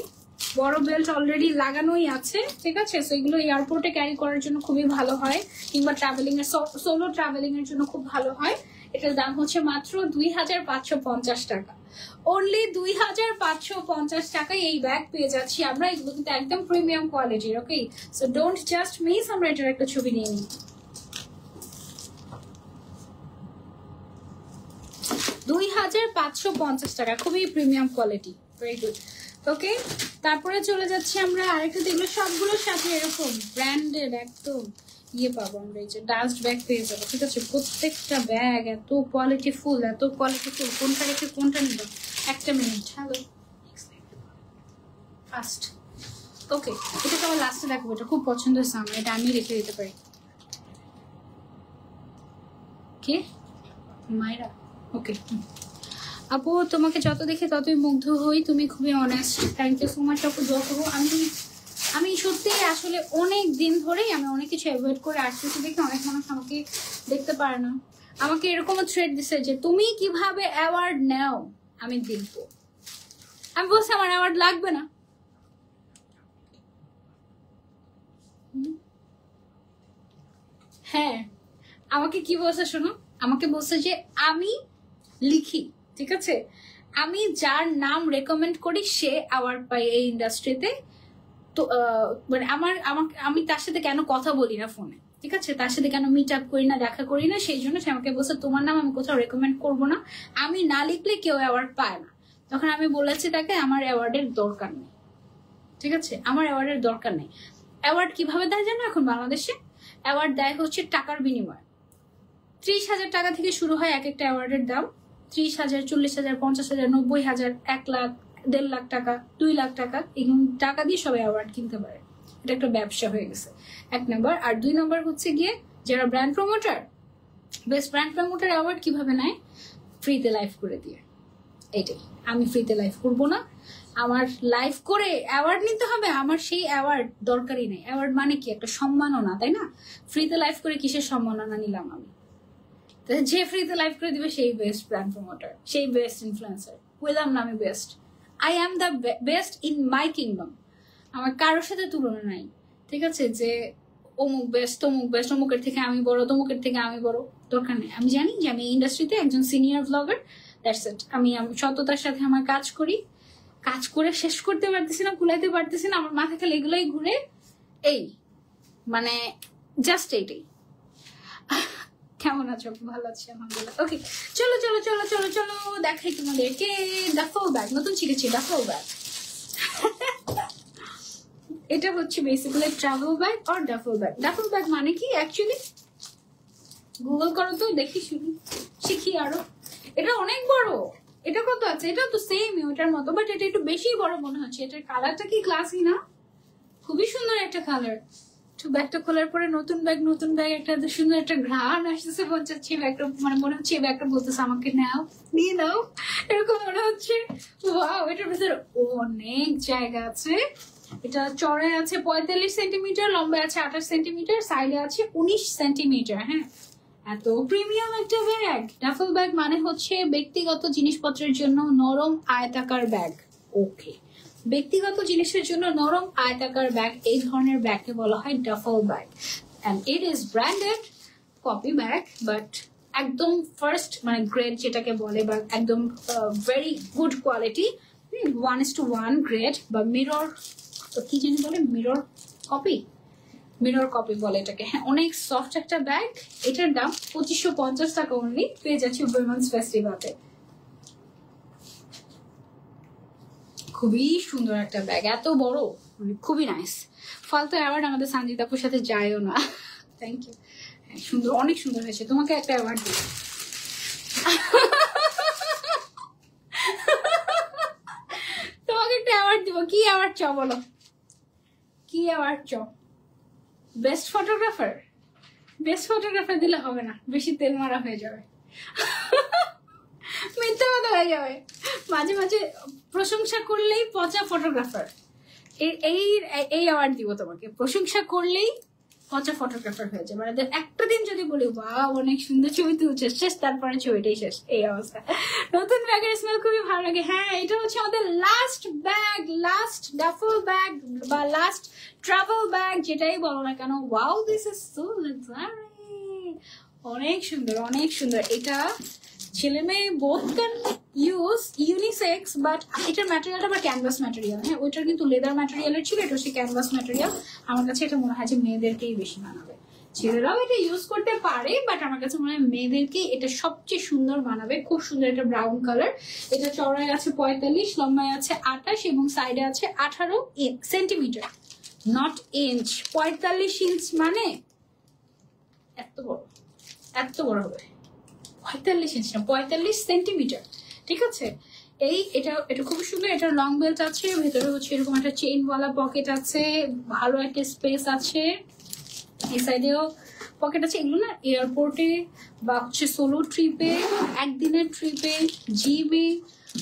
বড় বেল্ট অলরেডি লাগানোই আছে, ঠিক আছে? সো এগুলো এয়ারপোর্টে ক্যারি করার জন্য খুবই ভালো হয়, কিংবা ট্রাভেলিং এর, সোলো ট্রাভেলিং এর জন্য খুব ভালো হয়। এটার দাম হচ্ছে মাত্র 2550 টাকা। অনলি 2550 টাকায় এই ব্যাগ পেয়ে যাচ্ছি আমরা। এগুলো কিন্তু একদম প্রিমিয়াম কোয়ালিটির। ওকে, সো ডোন্ট জাস্ট মিস। আমরা এটার একটা ছবি নিয়ে নিই। 2550 টাকা, খুবই প্রিমিয়াম কোয়ালিটি, ভেরি গুড। ওকে, তারপরে চলে যাচ্ছি আমরা আরেকটা। দেখলো সবগুলোর সাথে এরকম ব্র্যান্ডেড একদম ইয়ে পাবো আমরা, এই যে ডাস্ট ব্যাগ পেয়ে যাবো। ঠিক আছে, প্রত্যেকটা ব্যাগ এত কোয়ালিটিফুল, এত কোয়ালিটিফুল। কোনটা রেখে কোনটা নিব? একটা মিনিট। Hello, first. ওকে, এটা তো আমার লাস্টে দেখবো। এটা খুব পছন্দ হয়েছে আমার, এটা আমি রেখে দিতে পারি। কে? মায়েরা। ওকে আপু, তোমাকে যত দেখে ততই মুগ্ধ হই, তুমি খুবই honest. Thank you so much আপু, দোয়া করবো। আমি সত্যি আসলে অনেক দিন ধরেই আমি অনেক কিছু অ্যাভয়েড করে আসতেছি দেখে অনেক মানুষ আমাকে দেখতে পারে না। আমাকে এরকমও থ্রেড দিছে যে তুমি কিভাবে অ্যাওয়ার্ড নাও, আমি দেখবো। আমি বলছি আমার অ্যাওয়ার্ড লাগবে না। হ্যাঁ, আমাকে কি বলছে শোনো, আমাকে বলছে যে আমি লিখি, ঠিক আছে, আমি যার নাম রেকমেন্ড করি সে অ্যাওয়ার্ড পাই এই ইন্ডাস্ট্রিতে। তো মানে আমি তার সাথে কেন কথা বলি না ফোনে, ঠিক আছে, তার সাথে কেন মিট আপ করি না, দেখা করি না, সেই জন্য সে আমাকে বলছে তোমার নাম আমি কোথাও রেকমেন্ড করবো না, আমি না লিখলে কেউ অ্যাওয়ার্ড পায় না। তখন আমি বলেছি তাকে আমার অ্যাওয়ার্ডের দরকার নেই, ঠিক আছে, আমার অ্যাওয়ার্ডের দরকার নেই। অ্যাওয়ার্ড কিভাবে দেয় জানো এখন বাংলাদেশে? অ্যাওয়ার্ড দেয় হচ্ছে টাকার বিনিময়ে। 30,000 টাকা থেকে শুরু হয় এক একটা অ্যাওয়ার্ডের দাম। 30,000, 40,000, 50,000, 90,000, 1 লাখ, 1.5 লাখ টাকা, 2 লাখ টাকা, এগুলো টাকা দিয়ে সবাই অ্যাওয়ার্ড কিনতে পারে। এটা একটা ব্যবসা হয়ে গেছে, 1 নম্বর। আর 2 নম্বর হচ্ছে গিয়ে যারা brand promoter, best brand promoter award কিভাবে নেয়? ফ্রিতে লাইভ করে দিয়ে। এটাই, আমি ফ্রিতে লাইভ করবো না, আমার লাইভ করে অ্যাওয়ার্ড নিতে হবে, আমার সেই অ্যাওয়ার্ড দরকারই নেই। অ্যাওয়ার্ড মানে কি? একটা সম্মাননা, তাই না? ফ্রিতে লাইভ করে কিসের সম্মাননা নিলাম আমি? যে ফ্রিতে লাইভ করে দিবে সেই বেস্ট ব্র্যান্ড প্রমোটার, সেই বেস্ট ইনফ্লুয়েন্সার। বললাম না আমি best, I am the best in my kingdom. আমার কারোর সাথে তুলনা নাই, ঠিক আছে, যে অমুক বেস্ট, তমুক বেস্ট, অমুকের থেকে আমি বড়, তমুকের থেকে আমি বড়, দরকার নেই। আমি জানি যে আমি ইন্ডাস্ট্রিতে একজন সিনিয়র ব্লগার, দ্যাটস ইট। আমি সততার সাথে আমার কাজ করি, কাজ করে শেষ করতে পারতেছি না, কুলাইতে পারতেছি না, আমার মাথা খালি এগুলোই ঘুরে। এই মানে জাস্ট এইটাই। কেমন আছো? ভালো আছি আলহামদুলিল্লাহ। ওকে, চলো চলো চলো চলো চলো দেখাই তোমাদেরকে ডাফল ব্যাগ। নতুন শিখেছি ডাফল ব্যাগ। এটা হচ্ছে বেসিক্যালি ট্রাভেল ব্যাগ আর ডাফল ব্যাগ। ডাফল ব্যাগ মানে কি অ্যাকচুয়ালি? গুগল করো তো, দেখি শুনি, শিখি আরো। এটা অনেক বড়। এটা কত আছে? এটা তো সেম ওটার মতো, বাট এটা একটু বেশি বড় মনে হচ্ছে। এটার কালারটা কি ক্লাসি না? খুবই সুন্দর একটা কালার। ব্যাগটা খোলার পরে নতুন ব্যাগ একটা সুন্দর একটা ঘ্রাণ আসতেছে, মনে হচ্ছে ব্যাগটা, মানে মনে হচ্ছে এই ব্যাগটা বলতেছে আমাকে নাও, নিয়ে নাও, এরকম মনে হচ্ছে। ওয়াও, এটার ভিতরে অনেক জায়গা আছে। এটা চড়ায় আছে 45 সেন্টিমিটার, লম্বায় আছে 28 সেন্টিমিটার, সাইডে আছে 19 সেন্টিমিটার। হ্যাঁ, এত প্রিমিয়াম একটা ব্যাগ। ডাফল ব্যাগ মানে হচ্ছে ব্যক্তিগত জিনিসপত্রের জন্য নরম আয়তাকার ব্যাগ। ওকে, ব্যক্তিগত জিনিসের জন্য নরম আয়তাকার ব্যাগ, এই ধরনের ব্যাগকে বলা হয় duffel bag. And it is branded copy bag, but একদম ফার্স্ট মানে গ্রেড যেটাকে বলে, বা একদম ভেরি গুড কোয়ালিটি, 1:1 গ্রেড, বা মিরর, কি জানি বলে, মিরর কপি বলে এটাকে। হ্যাঁ, অনেক সফট একটা ব্যাগ। এটার দাম 2550 টাকা অনলি, পেয়ে যাচ্ছি উইমেন্স ফেস্টিভ্যালে। খুবই সুন্দর একটা ব্যাগ, এত বড়, মানে খুবই নাইস। ফালতু অ্যাওয়ার্ড আমাদের সঞ্জিত আপুর সাথে যায়ও না। Thank you. সুন্দর, অনেক সুন্দর হয়েছে। তোমাকে একটা অ্যাওয়ার্ড দিই। তোমাকে একটা অ্যাওয়ার্ড দিব। কি অ্যাওয়ার্ড চাও বলো? কি অ্যাওয়ার্ড চাও? Best photographer? বেস্ট ফটোগ্রাফার দিলে হবে না, বেশি তেল মারা হয়ে যাবে, মিথ্যা কথা হয়ে যাবে। মাঝে মাঝে প্রশংসা করলেই পচা ফটোগ্রাফার। এই অ্যাওয়ার্ড দিব তোমাকে। প্রশংসা করলেই পচা ফটোগ্রাফার হয়ে যাবে। মানে একটা দিন যদি বলি বাহ অনেক সুন্দর ছবি তুলছিস, শেষ, তারপরে ছবিটাই শেষ, এই অবস্থা। নতুন ব্যাগের স্মেল খুবই ভালো লাগে। হ্যাঁ, এটা হচ্ছে আমাদের last bag, last duffel bag বা লাস্ট ট্রাভেল ব্যাগ, যেটাই বলো না কেন। Wow, this is so luxury. অনেক সুন্দর, অনেক সুন্দর। এটা ছেলে মেয়ে both can use, unisex, but এটার ম্যাটেরিয়ালটা আবার ক্যানভাস ম্যাটেরিয়াল। হ্যাঁ, ওইটার কিন্তু লেদার ম্যাটেরিয়ালের ছিল, এটা হচ্ছে ক্যানভাস ম্যাটেরিয়াল। আমার কাছে এটা মনে হয় যে মেয়েদেরকেই বেশি মানাবে। ছেলেরাও এটা ইউজ করতে পারে, বাট আমার কাছে মনে হয় মেয়েদেরকেই এটা সবচেয়ে সুন্দর মানাবে। খুব সুন্দর একটা ব্রাউন কালার। এটা চওড়ায় আছে 45, লম্বায় আছে 28 এবং সাইডে আছে 18 সেন্টিমিটার, নট ইঞ্চ। 45 ইঞ্চ মানে এত বড় হবে, 45 ইঞ্চি না 45 সেন্টিমিটার, ঠিক আছে। এটা খুব সুন্দর। এটা লং বেল্ট আছে, ভেতরে হচ্ছে এরকম একটা চেইনওয়ালা পকেট আছে, ভালো একটা স্পেস আছে, এই সাইডেও পকেট আছে। এগুলো না এয়ারপোর্টে বা হচ্ছে সোলো ট্রিপে, একদিনের ট্রিপে, জিমে,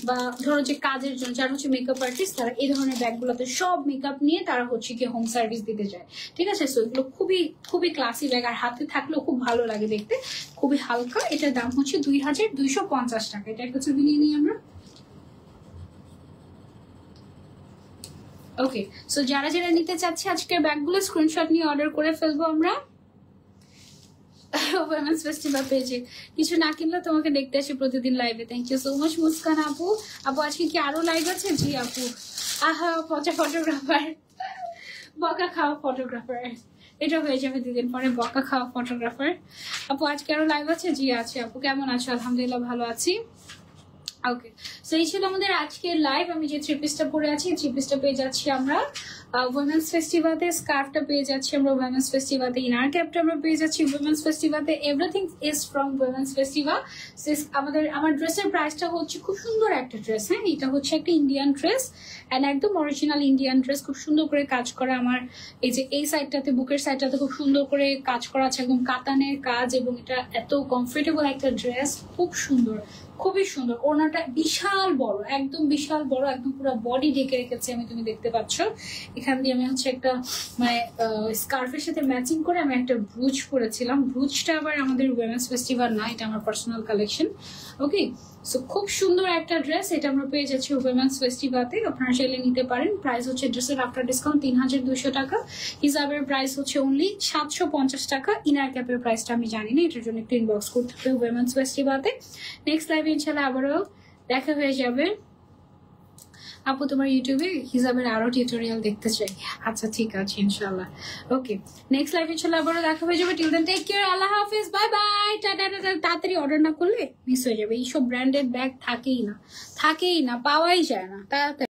বা ধরো যে কাজের জন্য যারা হচ্ছে মেকআপ আর্টিস্ট, তারা এই ধরনের ব্যাগগুলোতে সব মেকআপ নিয়ে তারা হচ্ছে কি হোম সার্ভিস দিতে যায়, ঠিক আছে। সো এগুলো খুবই খুবই ক্লাসি ব্যাগ, আর হাতে থাকলেও খুব ভালো লাগে দেখতে, খুবই হালকা। এটার দাম হচ্ছে 2250 টাকা। এটা একটা ছবি নিয়ে নিই আমরা। ওকে, সো যারা যারা নিতে চাচ্ছে আজকের ব্যাগগুলো স্ক্রিনশট নিয়ে অর্ডার করে ফেলবো আমরা ওমেন্স ফেস্টিভ্যাল পেজে। কিছু না কিনলে তোমাকে দেখতে আসি প্রতিদিন লাইভে। Thank you so much Muskan আপু। আপু আজকে কি আরো লাইভ আছে? জি আপু। আহা পচা ফটোগ্রাফার, বকা খাওয়া ফটোগ্রাফার, এটা হয়ে যাবে 2 দিন পরে, বকা খাওয়া ফটোগ্রাফার। আপু আজকে আরো লাইভ আছে? জি আছে আপু। কেমন আছো? আলহামদুলিল্লাহ ভালো আছি। ওকে, সো এই ছিল আমাদের আজকের লাইভ। আমি যে 3 পিসটা পরে আছি, 3 পিসটা পেয়ে যাচ্ছি আমরা উইমেন্স ফেস্টিভ্যালে, স্কার্ফটা পেয়ে যাচ্ছি আমরা উইমেন্স ফেস্টিভ্যালে, ইনার ক্যাপটা আমরা পেয়ে যাচ্ছি উইমেন্স ফেস্টিভ্যালে। Everything is from women's festival. আমার ড্রেসের প্রাইসটা হচ্ছে, খুব সুন্দর একটা ড্রেস, হ্যাঁ এটা হচ্ছে একটা ইন্ডিয়ান ড্রেস, অ্যান্ড একদম অরিজিনাল ইন্ডিয়ান ড্রেস, খুব সুন্দর করে কাজ করা। আমার এই যে এই সাইডটাতে, বুকের সাইডটাতে খুব সুন্দর করে কাজ করা আছে, একদম কাতানের কাজ, এবং এটা এত কমফোর্টেবল একটা ড্রেস, খুব সুন্দর, খুবই সুন্দর। ওড়নাটা বিশাল বড়, একদম বিশাল বড়, একদম পুরো বডি ঢেকে রেখেছে আমি, তুমি দেখতে পাচ্ছ। এখান দিয়ে আমি হচ্ছে একটা মানে স্কার্ফের সাথে ম্যাচিং করে আমি একটা ব্রুজ পরেছিলাম। ব্রুজটা আবার আমাদের উইমেন্স ফেস্টিভ্যাল না, এটা আমার পার্সোনাল কালেকশন। ওকে, সো খুব সুন্দর একটা ড্রেস, এটা আমরা পেয়ে যাচ্ছি উইমেন্স ফেস্টিভ্যালে। আপনারা চাইলে নিতে পারেন। প্রাইস হচ্ছে ড্রেসের আফটার ডিসকাউন্ট 3200 টাকা। হিজাবের প্রাইস হচ্ছে অনলি 750 টাকা। ইনার ক্যাপের প্রাইসটা আমি জানি না, এটার জন্য একটু ইনবক্স করতে হবে উইমেন্স ফেস্টিভ্যালে। নেক্সট লাইভে ইনশাল্লাহ আবারও দেখা হয়ে যাবে। আপু তোমার ইউটিউবে হিজাবের আরো টিউটোরিয়াল দেখতে চাই। আচ্ছা ঠিক আছে ইনশাল্লাহ। ওকে, নেক্সট লাইভ ইনশাল্লাহ আবারও দেখা হয়ে যাবে। টিল দেন টেক কেয়ার, আল্লাহ হাফেজ, বাই বাই, টাটা টাটা। তাড়াতাড়ি অর্ডার না করলে মিস হয়ে যাবে। এইসব ব্র্যান্ডেড ব্যাগ থাকেই না, পাওয়াই যায় না তাড়াতাড়ি।